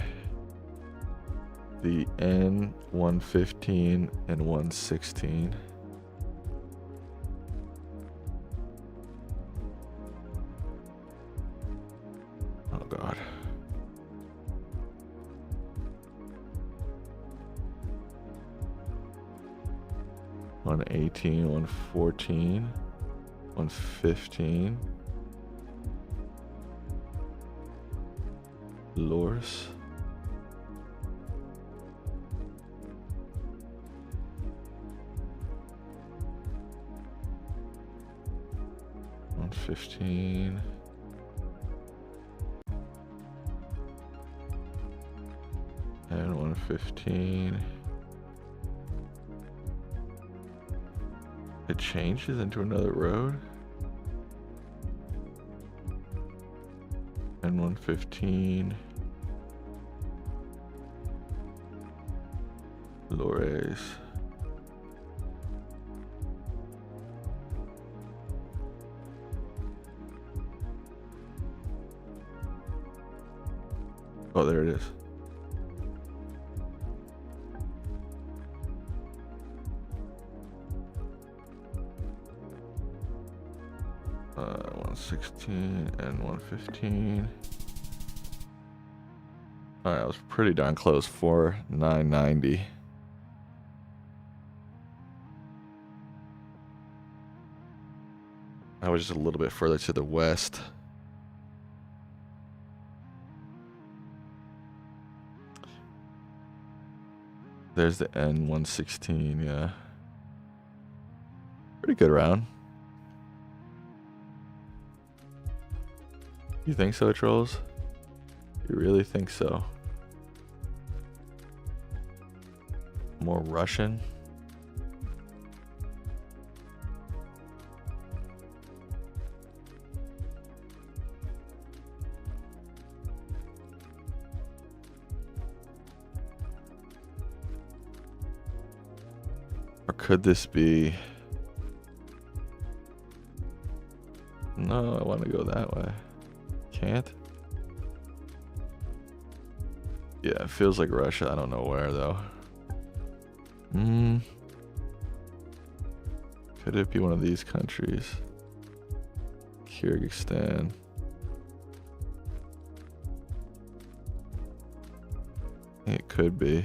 The N115 and 116. Oh God. One 18, 114, 115. Lors. $115. And 115. It changes into another road. N115. Lores. Oh, there it is. N116 and 115. Alright, I was pretty darn close. 4990. I was just a little bit further to the west. There's the N116, yeah. Pretty good round. You think so, trolls? You really think so? More Russian? Or could this be... No, I want to go that way. Can't? Yeah, it feels like Russia. I don't know where, though. Could it be one of these countries? Kyrgyzstan. It could be.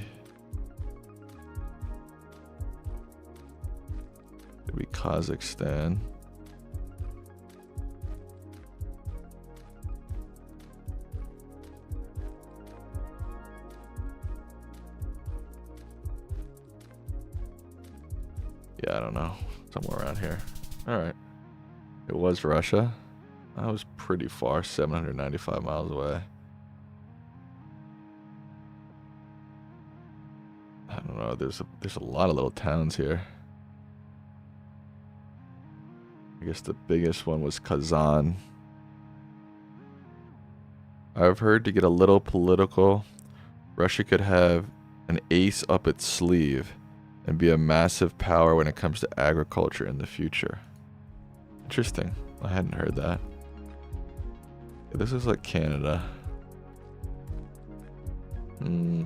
Could be Kazakhstan. Yeah, I don't know. Somewhere around here. Alright. It was Russia. I was pretty far, 795 miles away. I don't know, there's a lot of little towns here. I guess the biggest one was Kazan. I've heard to get a little political, Russia could have an ace up its sleeve and be a massive power when it comes to agriculture in the future. Interesting. I hadn't heard that. Yeah, this is like Canada.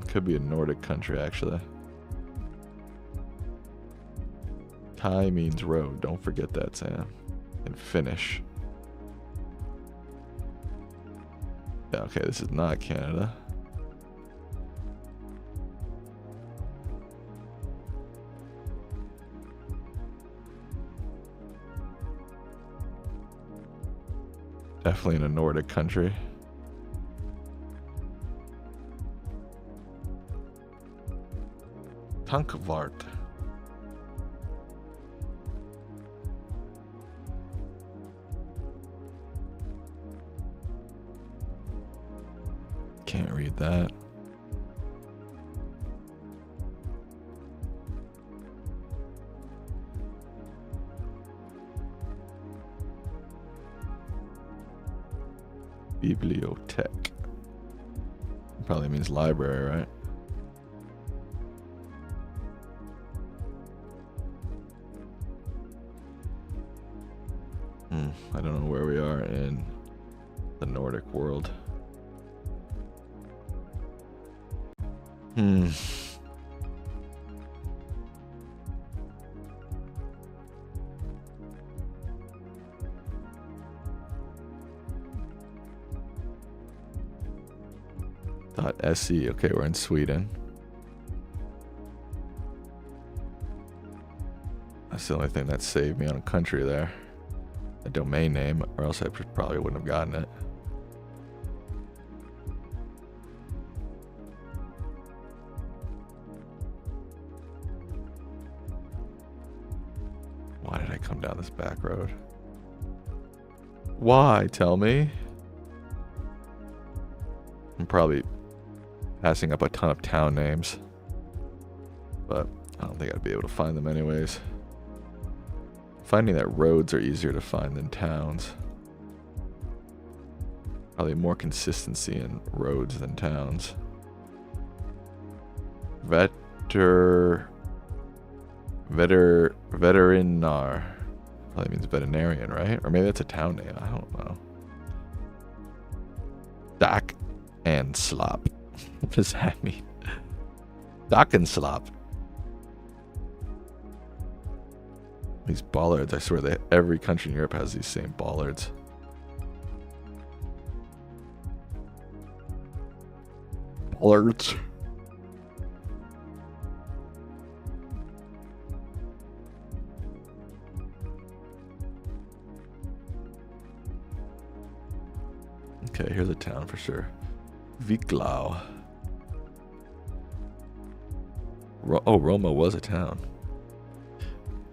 Could be a Nordic country, actually. Thai means road. Don't forget that, Sam. And Finnish. Yeah, okay, this is not Canada. Definitely in a Nordic country. Tankvart. Can't read that. Bibliothek. Probably means library, right? I don't know where we are in the Nordic world. .se. Okay, we're in Sweden. That's the only thing that saved me on a country there. A domain name, or else I probably wouldn't have gotten it. Why did I come down this back road? Why? Tell me. I'm probably passing up a ton of town names, but I don't think I'd be able to find them anyways. Finding that roads are easier to find than towns. Probably more consistency in roads than towns. Veterinar. Probably means veterinarian, right? Or maybe that's a town name. I don't know. Dock and slop. What does that mean? Dock and slop. These bollards, I swear that every country in Europe has these same bollards. Bollards. Okay, here's a town for sure. Viklau. Oh, Roma was a town.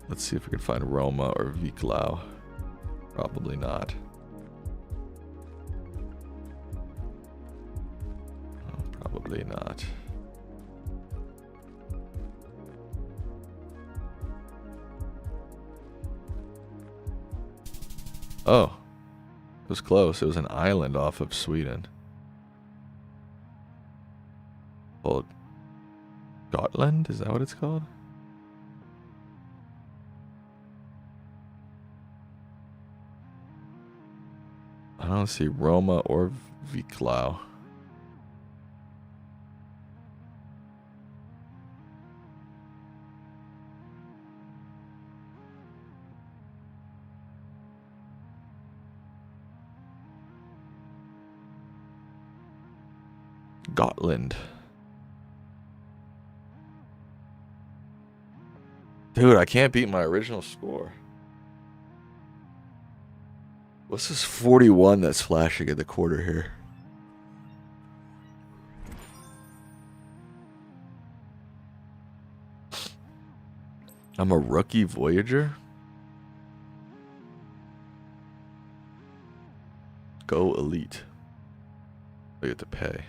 Let's see if we can find Roma or Viklau. Probably not. Oh, probably not. Oh, it was close. It was an island off of Sweden. Called Gotland? Is that what it's called? I don't see Roma or Viklau. Gotland. Dude, I can't beat my original score. What's this 41 that's flashing at the quarter here? I'm a rookie Voyager? Go Elite. I get to pay.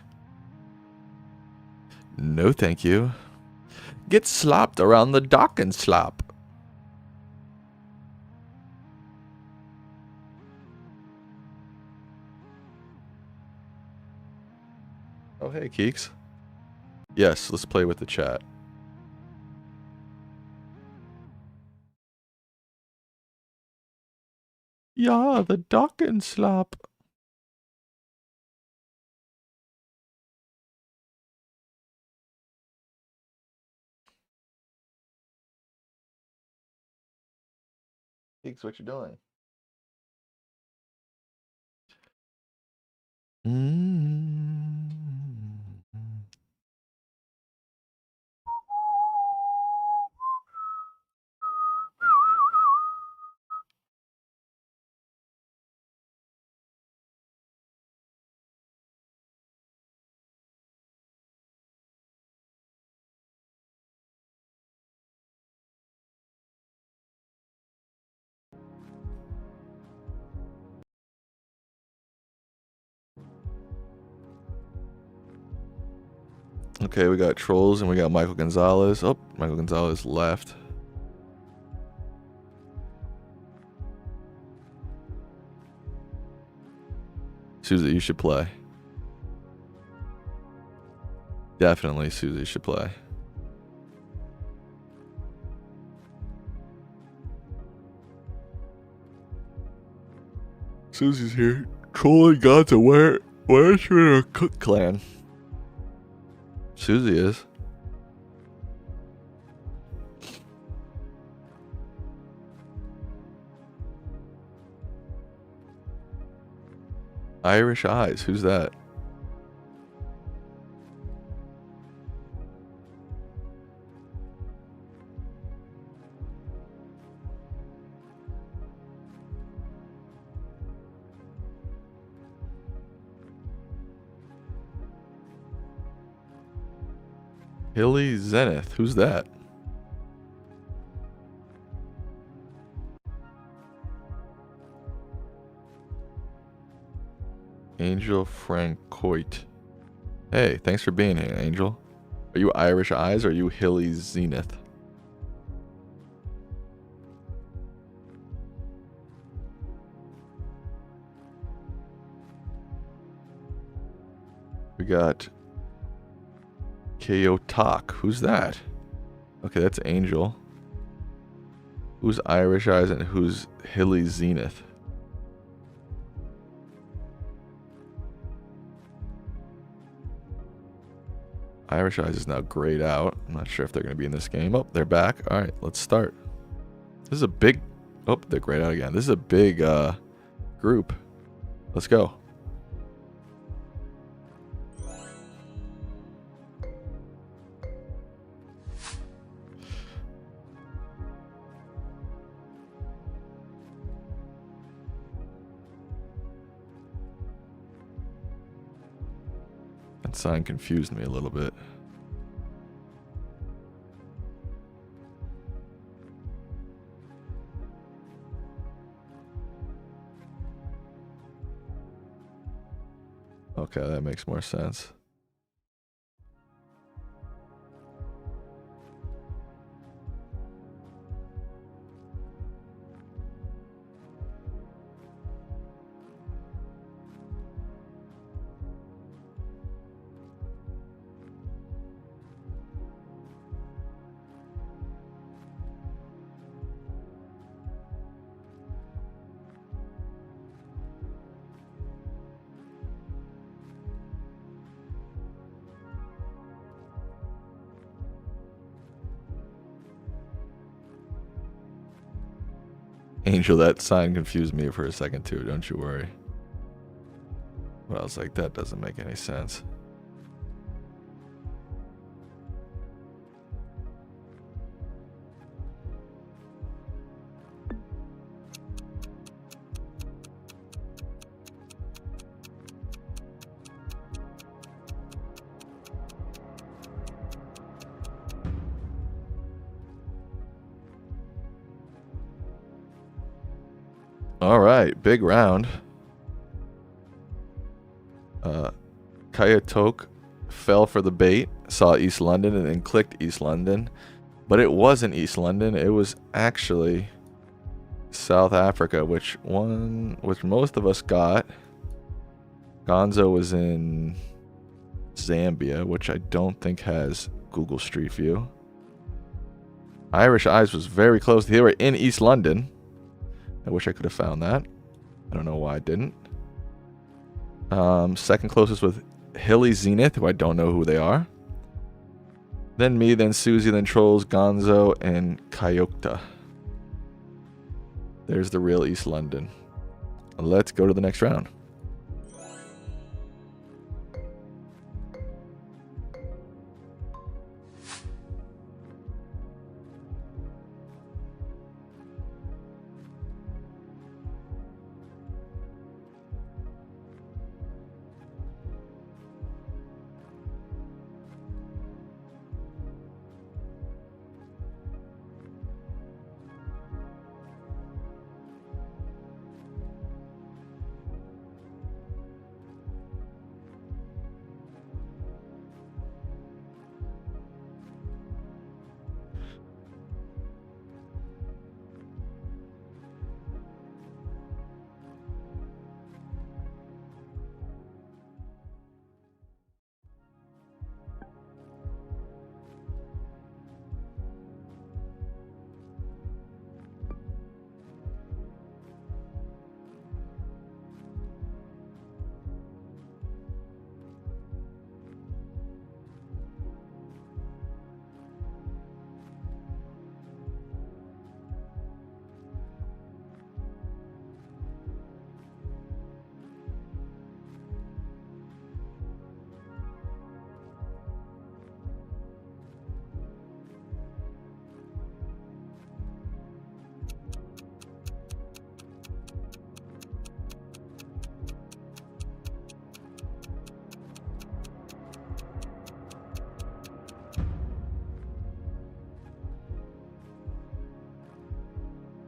No thank you. Get slopped around the dock and slop. Oh, hey, Keeks. Yes, let's play with the chat. Yeah, the dock and slop. Keeks, what you doing? Okay, we got Trolls and we got Michael Gonzalez. Oh, Michael Gonzalez left. Susie, you should play. Definitely Susie should play. Susie's here. Trolling gods and where is she in a Cook clan? Susie is. Irish Eyes, who's that? Hilly Zenith, who's that? Angel Francoit. Hey, thanks for being here, Angel. Are you Irish Eyes or are you Hilly Zenith? We got Keotak. Who's that? Okay, that's Angel. Who's Irish Eyes and who's Hilly Zenith? Irish Eyes is now grayed out. I'm not sure if they're going to be in this game. Oh, they're back. All right, let's start. This is a big... Oh, they're grayed out again. This is a big group. Let's go. That sign confused me a little bit. Okay, that makes more sense. Angel, that sign confused me for a second too, don't you worry. But I was like, that doesn't make any sense. All right, big round. Kayatok fell for the bait, saw East London, and then clicked East London. But it wasn't East London. It was actually South Africa, which most of us got. Gonzo was in Zambia, which I don't think has Google Street View. Irish Eyes was very close. They were in East London. I wish I could have found that. I don't know why I didn't. Second closest with Hilly Zenith, who I don't know who they are. Then me, then Susie, then Trolls, Gonzo, and Kayokta. There's the real East London. Let's go to the next round.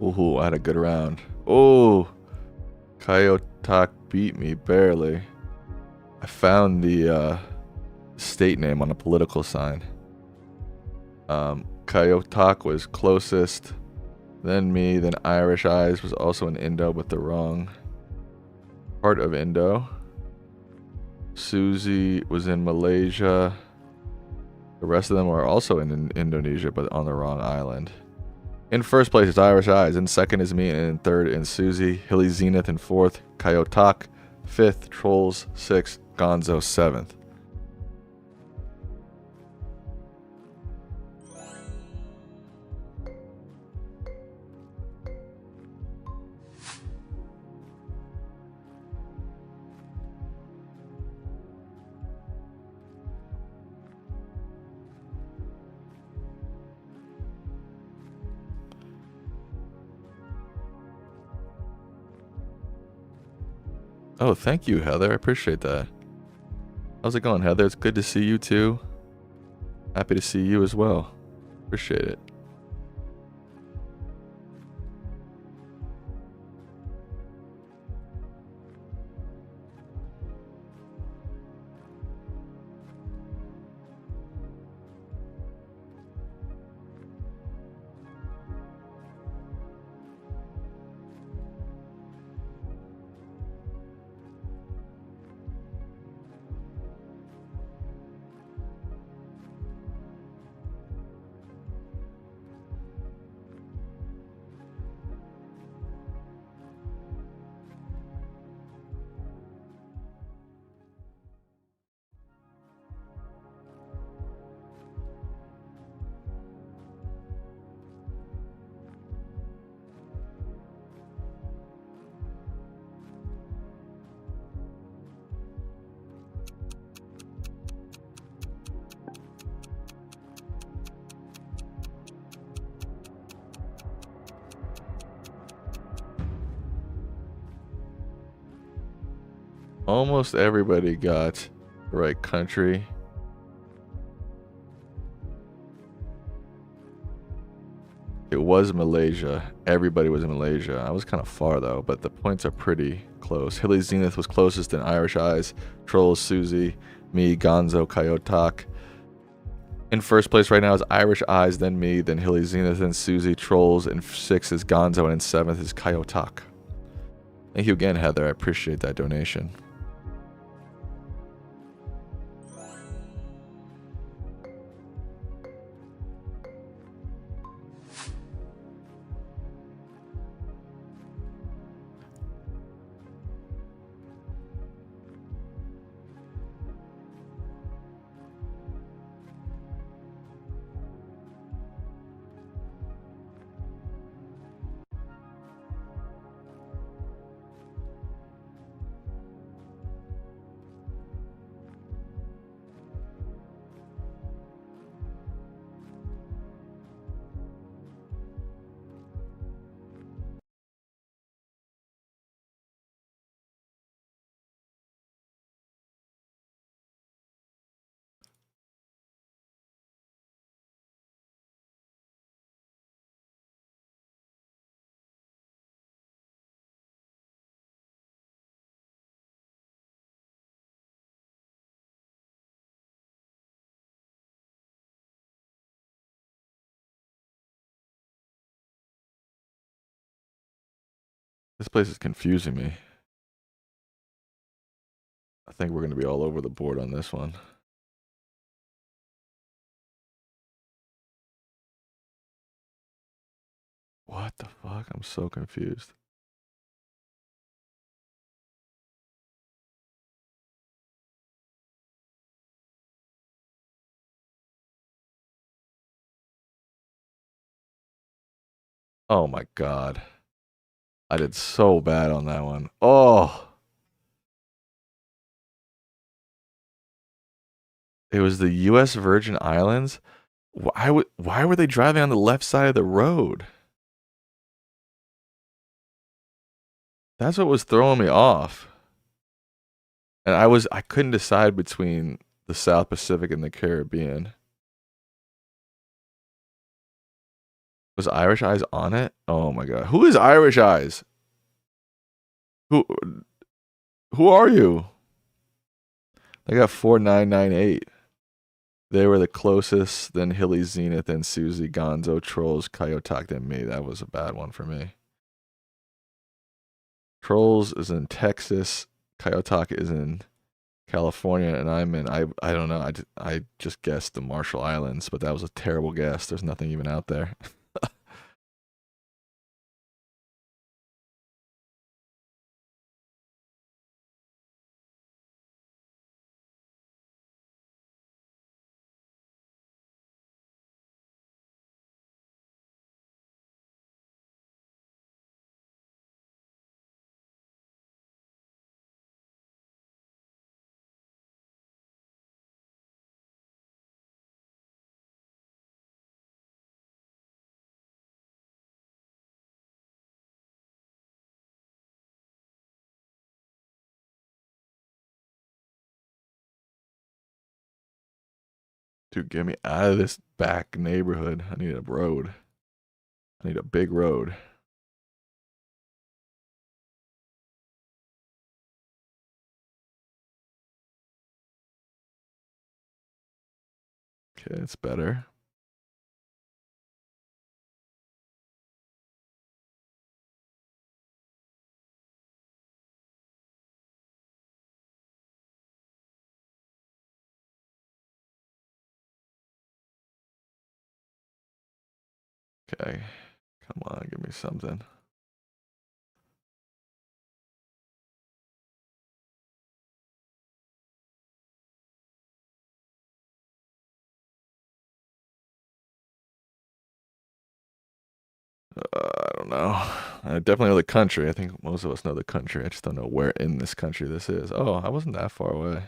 Ooh, I had a good round. Oh, Kayotak beat me barely. I found the state name on a political sign. Kayotak was closest, then me, then Irish Eyes was also in Indo, but the wrong part of Indo. Susie was in Malaysia. The rest of them are also in Indonesia, but on the wrong island. In first place is Irish Eyes. In second is me. And in third is Susie. Hilly Zenith in fourth. Kayotak. Fifth. Trolls. Sixth. Gonzo. Seventh. Oh, thank you, Heather. I appreciate that. How's it going, Heather? It's good to see you too. Happy to see you as well. Appreciate it. Almost everybody got the right country. It was Malaysia. Everybody was in Malaysia. I was kind of far though, but the points are pretty close. Hilly Zenith was closest in Irish Eyes. Trolls, Susie, me, Gonzo, Kayotak. In first place right now is Irish Eyes, then me, then Hilly Zenith, then Susie, Trolls. In sixth is Gonzo, and in seventh is Kayotak. Thank you again, Heather. I appreciate that donation. This place is confusing me. I think we're going to be all over the board on this one. What the fuck? I'm so confused. Oh my god. I did so bad on that one. Oh. It was the US Virgin Islands? Why were they driving on the left side of the road? That's what was throwing me off. And I couldn't decide between the South Pacific and the Caribbean. Was Irish Eyes on it? Oh my god. Who is Irish Eyes? Who are you? They got 4998. They were the closest, then Hilly Zenith, then Susie, Gonzo, Trolls, Kayotak, then me. That was a bad one for me. Trolls is in Texas. Kayotak is in California, and I'm in. I don't know. I just guessed the Marshall Islands, but that was a terrible guess. There's nothing even out there. Dude, get me out of this back neighborhood. I need a road. I need a big road. Okay, it's better. Okay. Come on, give me something. I don't know. I definitely know the country. I think most of us know the country. I just don't know where in this country this is. Oh, I wasn't that far away.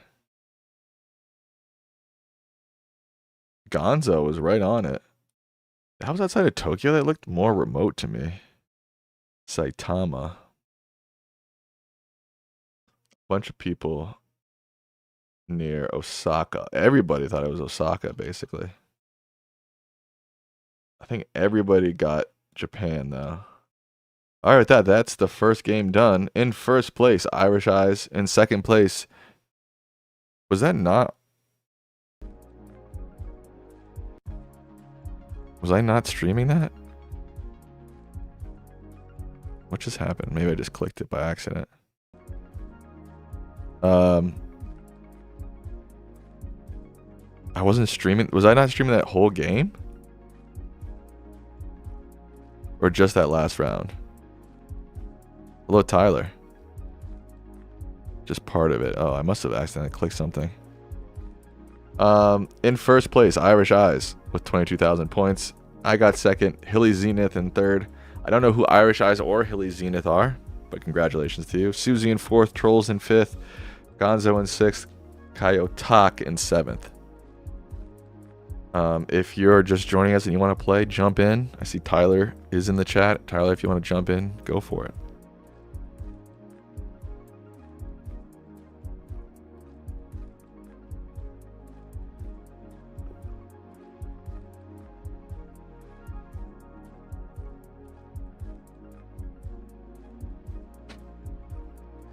Gonzo was right on it. That was outside of Tokyo. That looked more remote to me. Saitama. Bunch of people near Osaka. Everybody thought it was Osaka, basically. I think everybody got Japan, though. All right, that's the first game done. In first place, Irish Eyes. In second place, was that not? Was I not streaming that? What just happened? Maybe I just clicked it by accident. I wasn't streaming. Was I not streaming that whole game? Or just that last round? Hello, Tyler. Just part of it. Oh, I must have accidentally clicked something. In first place, Irish Eyes with 22,000 points. I got second. Hilly Zenith in third. I don't know who Irish Eyes or Hilly Zenith are, but congratulations to you. Susie in fourth. Trolls in fifth. Gonzo in sixth. Kaiotak in seventh. If you're just joining us and you want to play, jump in. I see Tyler is in the chat. Tyler, if you want to jump in, go for it.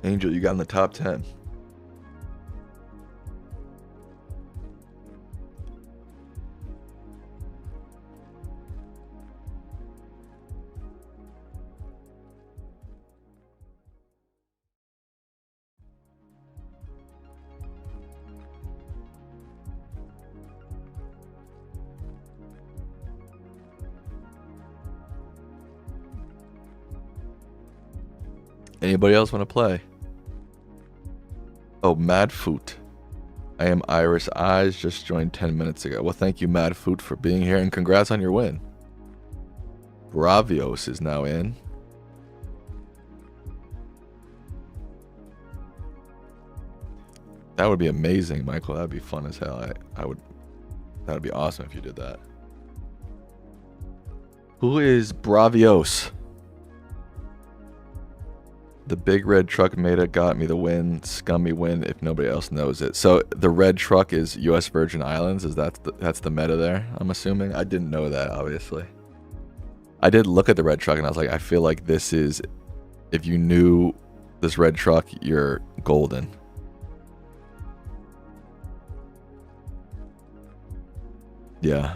Angel, you got in the top 10. Anybody else want to play? Oh, Madfoot. I am Iris Eyes, just joined 10 minutes ago. Well, thank you, Madfoot, for being here, and congrats on your win. Bravios is now in. That would be amazing, Michael. That would be fun as hell. That would be awesome if you did that. Who is Bravios? The big red truck meta got me the win. Scummy win if nobody else knows it. So the red truck is U.S. Virgin Islands. That's the meta there? I'm assuming. I didn't know that, obviously. I did look at the red truck and I was like, I feel like this is, if you knew this red truck, you're golden. Yeah.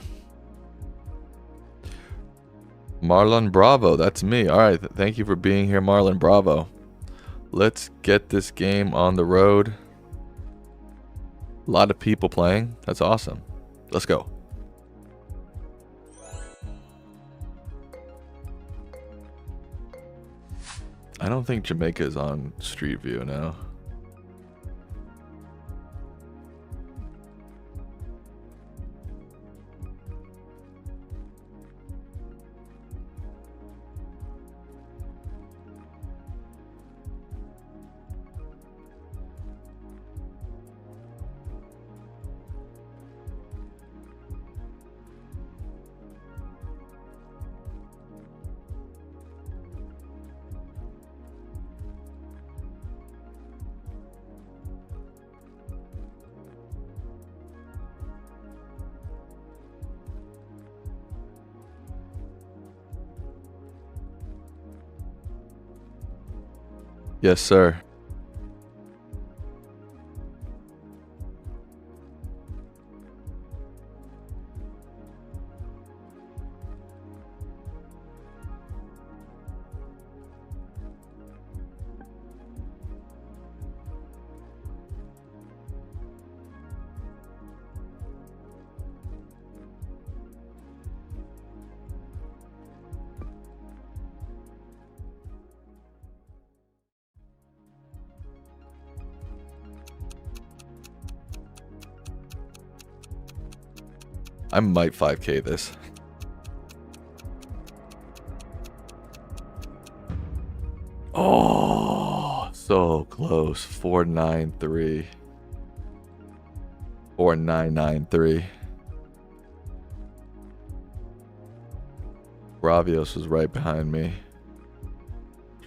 Marlon Bravo, that's me. All right, thank you for being here, Marlon Bravo. Let's get this game on the road. A lot of people playing. That's awesome. Let's go. I don't think Jamaica is on Street View now. Yes, sir. I might 5K this. Oh, so close. 493. 4993. Ravios was right behind me.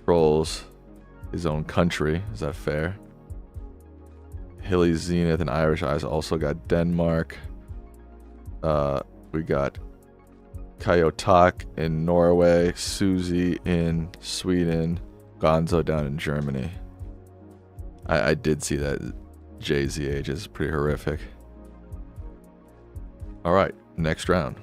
Trolls his own country. Is that fair? Hilly Zenith and Irish Eyes also got Denmark. We got Kayotak in Norway, Susie in Sweden, Gonzo down in Germany. I did see that JZH is pretty horrific. Alright, next round.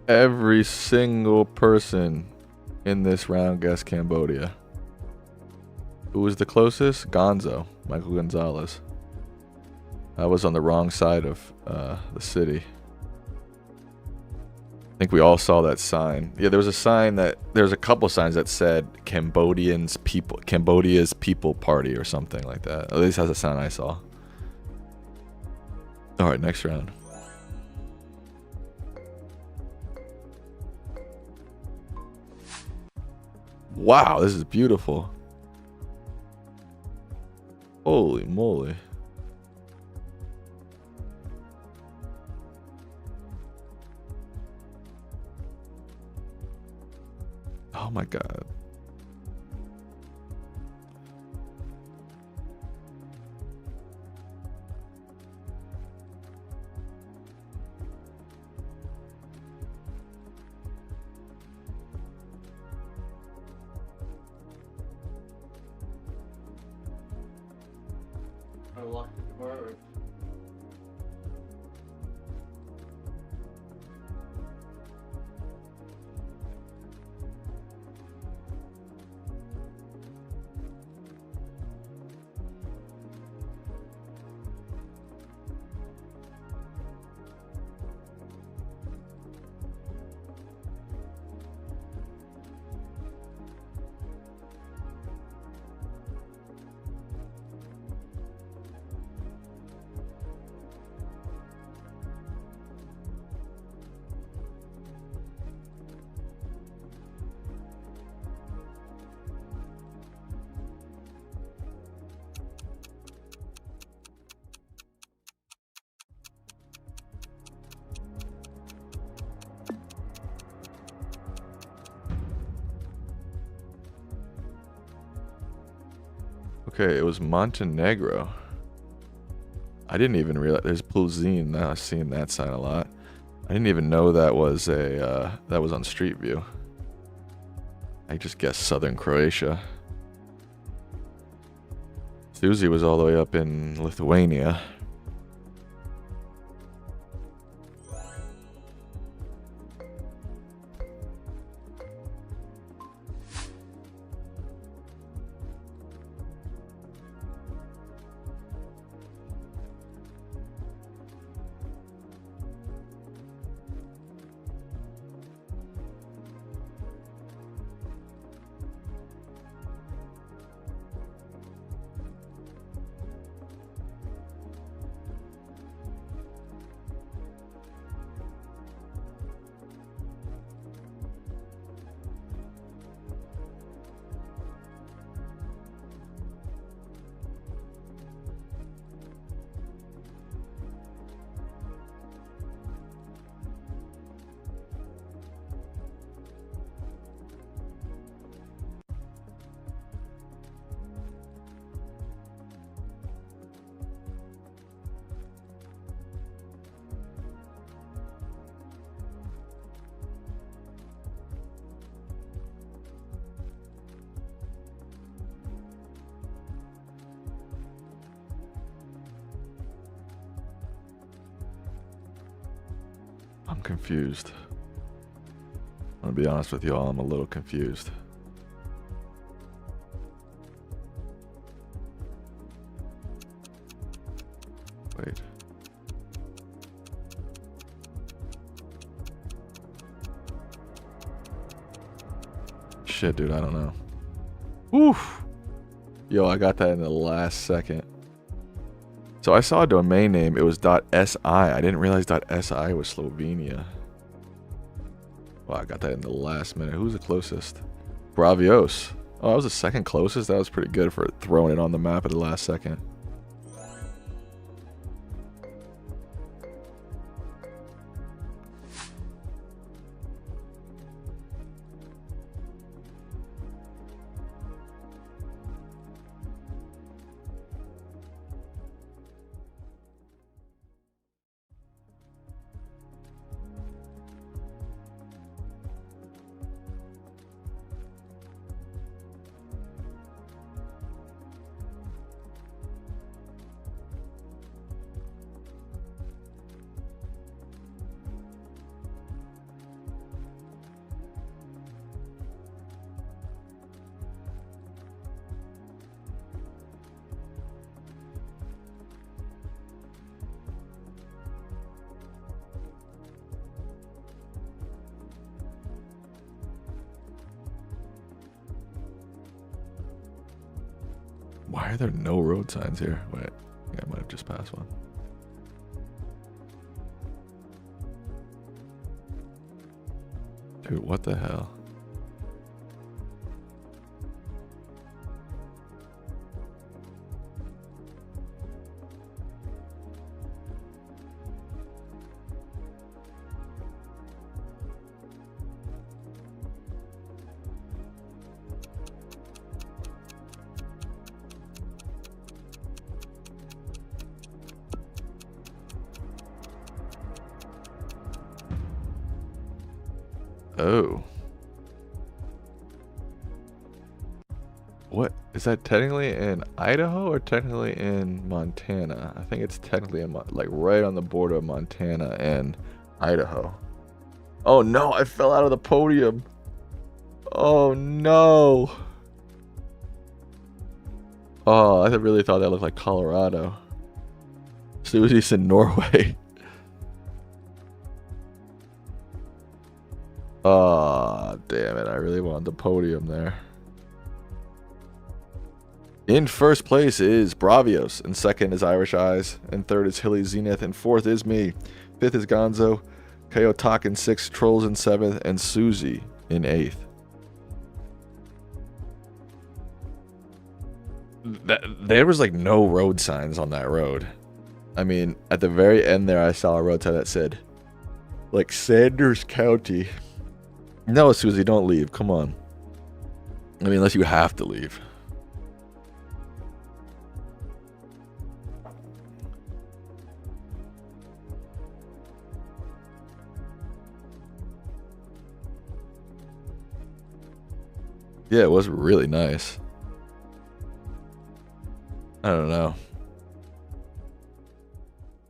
Every single person in this round guessed Cambodia. Who was the closest? Gonzo, Michael Gonzalez. I was on the wrong side of the city. I think we all saw that sign. Yeah, there was a sign that there's a couple signs that said Cambodia's People Party or something like that. At least that's a sign I saw. All right, next round. Wow, this is beautiful. Holy moly. Oh my God. Okay, it was Montenegro. I didn't even realize there's Pluzine. Now I've seen that sign a lot. I didn't even know that was a that was on Street View. I just guessed southern Croatia. Susie was all the way up in Lithuania. I'm confused. I'm gonna be honest with you all, I'm a little confused. Wait. Shit, dude, I don't know. Oof. Yo, I got that in the last second. So I saw a domain name, it was .si. I didn't realize .si was Slovenia. Wow, I got that in the last minute. Who's the closest? Bravios. Oh, I was the second closest? That was pretty good for throwing it on the map at the last second. Why are there no road signs here? Wait, yeah, I might have just passed one. Dude, what the hell? Oh. what is that technically in Idaho or technically in Montana? I think it's technically in like right on the border of Montana and Idaho. Oh no, I fell out of the podium. Oh no. Oh, I really thought that looked like Colorado. Susie's in Norway. Oh, damn it. I really wanted the podium there. In first place is Bravios, and second is Irish Eyes, and third is Hilly Zenith, and fourth is me. Fifth is Gonzo, Kayotak in sixth, Trolls in seventh, and Susie in eighth. There was like no road signs on that road. I mean, at the very end there, I saw a road sign that said, like, Sanders County. No, Susie, don't leave. Come on. I mean, unless you have to leave. Yeah, it was really nice. I don't know.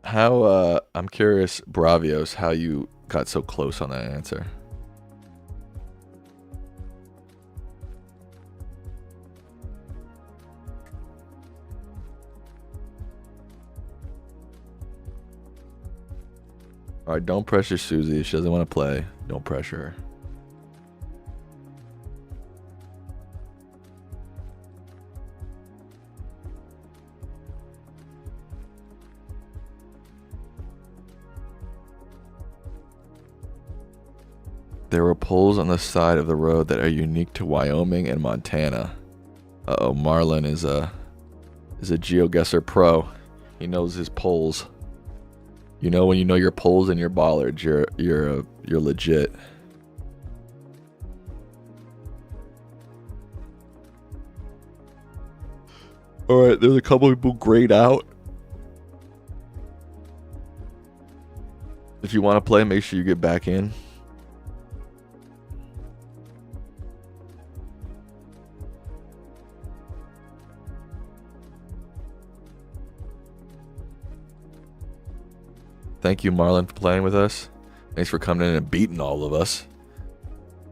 How, I'm curious, Bravios, how you got so close on that answer. Alright, don't pressure Susie. If she doesn't want to play, don't pressure her. There were poles on the side of the road that are unique to Wyoming and Montana. Uh-oh, Marlon is a geoguessr pro. He knows his poles. You know, when you know your poles and your bollards, you're legit. All right, there's a couple people grayed out. If you want to play, make sure you get back in. Thank you, Marlon, for playing with us. Thanks for coming in and beating all of us.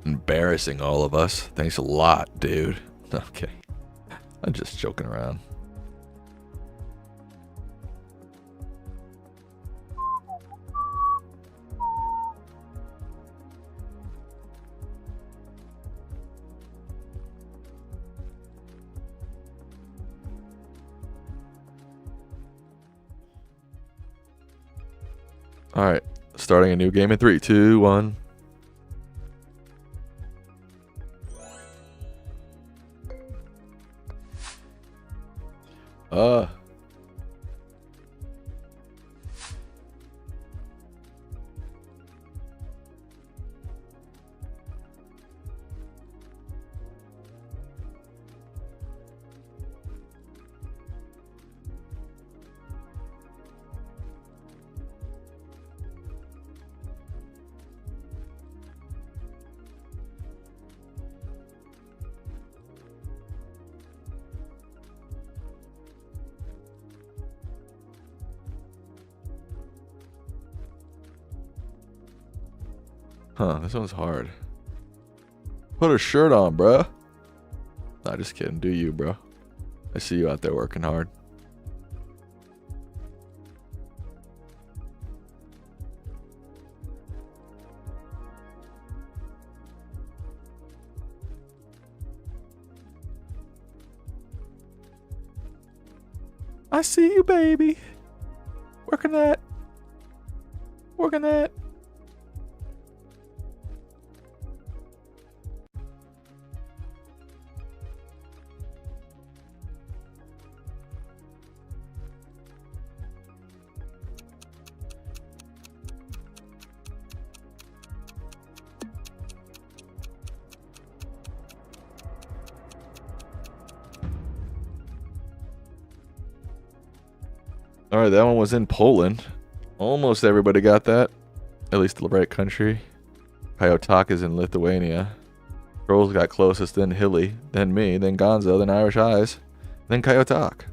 Embarrassing all of us. Thanks a lot, dude. Okay. I'm just joking around. Alright, starting a new game in 3, 2, 1. Huh, this one's hard. Put a shirt on, bruh. Nah, just kidding. Do you, bro. I see you out there working hard. I see you, baby. Working that. Working that. Alright, that one was in Poland. Almost everybody got that. At least the right country. Kayotak is in Lithuania. Trolls got closest, then Hilly, then me, then Gonzo, then Irish Eyes, then Coyote.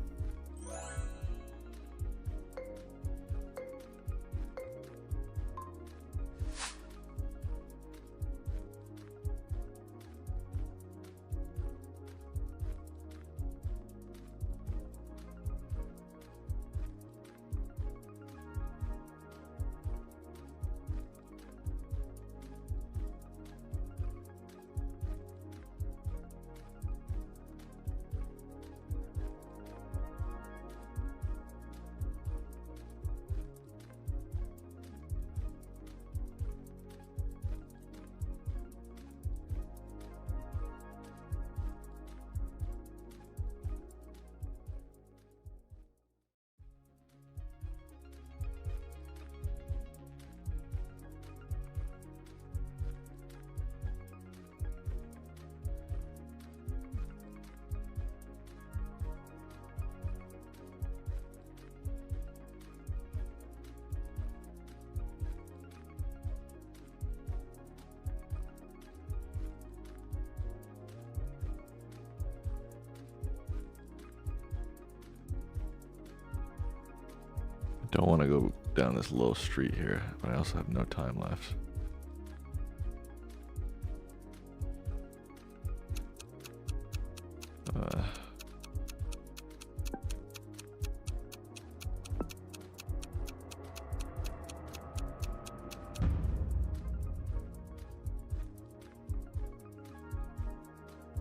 Don't want to go down this little street here, but I also have no time left.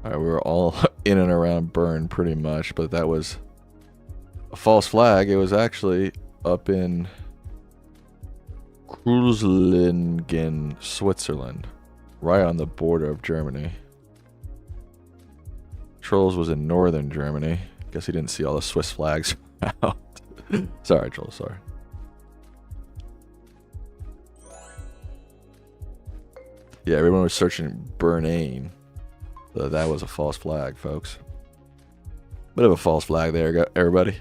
Alright, we were all in and around Bern pretty much, but that was a false flag. It was actually up in Kreuzlingen, Switzerland, right on the border of Germany. Trolls was in northern Germany. Guess he didn't see all the Swiss flags out. Sorry, Trolls, sorry. Yeah, everyone was searching Bernane. So that was a false flag, folks. Bit of a false flag there, everybody.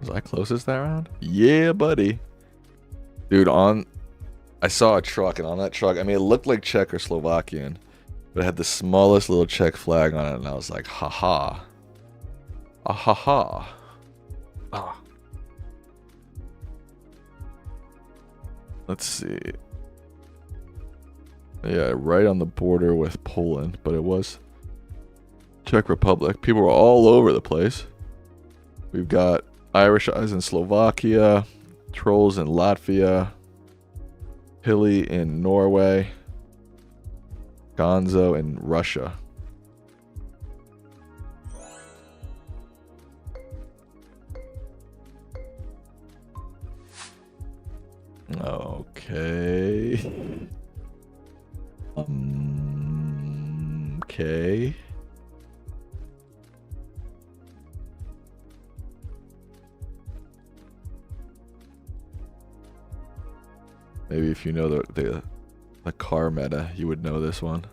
Was I closest that round? Yeah, buddy. Dude, I saw a truck, and on that truck, I mean, it looked like Czech or Slovakian, but it had the smallest little Czech flag on it, and I was like, haha. Ahaha. Ah. Let's see. Yeah, right on the border with Poland, but it was Czech Republic. People were all over the place. We've got Irish Eyes in Slovakia, Trolls in Latvia, Hilly in Norway, Gonzo in Russia. Okay. Okay. Maybe if you know the car meta, you would know this one.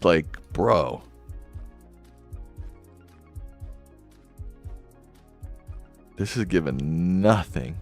Like, bro. This is giving nothing.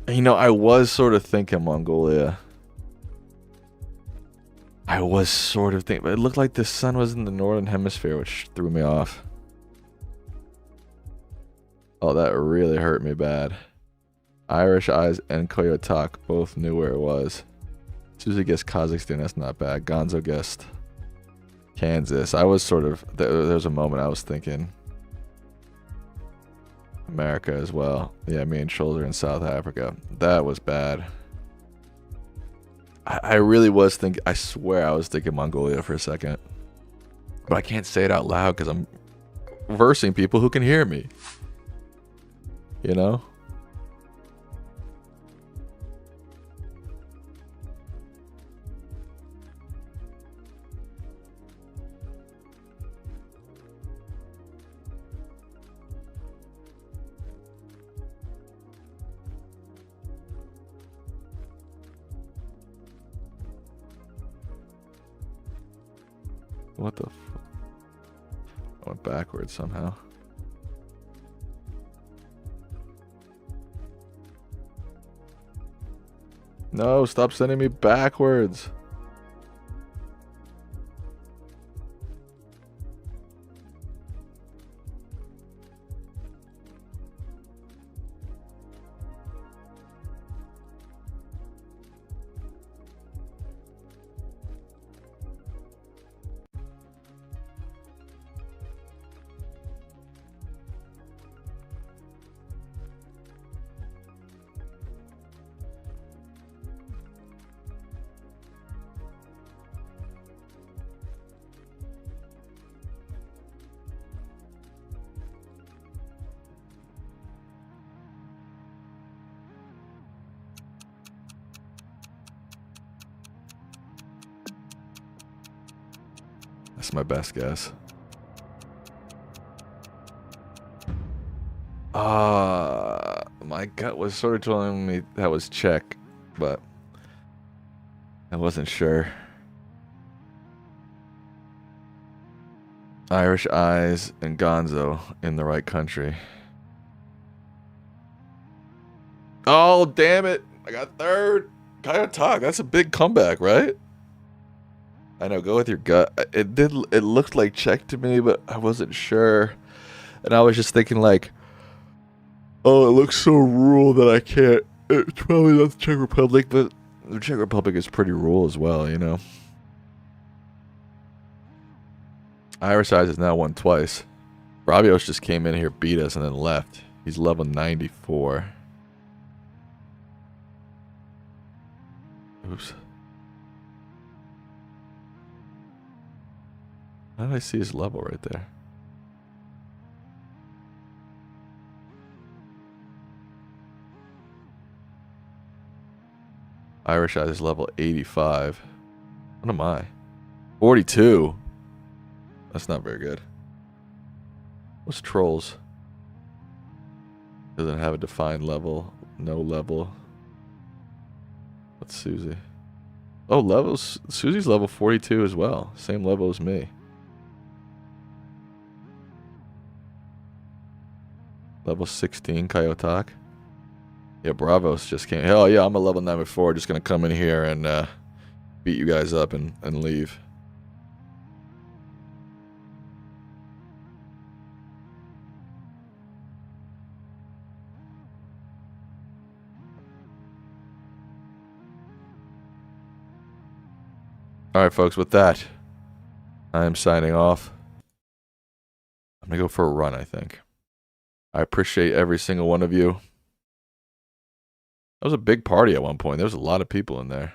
You know, I was sort of thinking Mongolia. I was sort of thinking, but it looked like the sun was in the northern hemisphere, which threw me off. Oh, that really hurt me bad. Irish Eyes and Koyotak both knew where it was. Susie guessed Kazakhstan, that's not bad. Gonzo guessed Kansas. I was sort of, there was a moment I was thinking America as well. Yeah, me and Shoulder in South Africa. That was bad. I really was thinking, I swear I was thinking Mongolia for a second. But I can't say it out loud because I'm versing people who can hear me. You know? What the f... I went backwards somehow. No, stop sending me backwards. That's my best guess. My gut was sort of telling me that was Czech, but I wasn't sure. Irish Eyes and Gonzo in the right country. Oh, damn it. I got third. Kayatak, that's a big comeback, right? I know, go with your gut. It looked like Czech to me, but I wasn't sure. And I was just thinking like, oh, it looks so rural that I can't. It's probably not the Czech Republic, but the Czech Republic is pretty rural as well, you know? Irish Eyes has now won twice. Rabios just came in here, beat us, and then left. He's level 94. Oops. How did I see his level right there? Irish Eyes is level 85. What am I? 42. That's not very good. What's Trolls? Doesn't have a defined level. No level. What's Susie? Oh, levels. Susie's level 42 as well. Same level as me. Level 16, Kayotak. Yeah, Bravos just came. Hell yeah, I'm a level 94. Just gonna come in here and beat you guys up and leave. Alright, folks, with that, I am signing off. I'm going to go for a run, I think. I appreciate every single one of you. That was a big party at one point. There was a lot of people in there.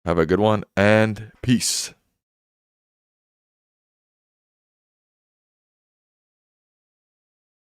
Have a good one, and peace.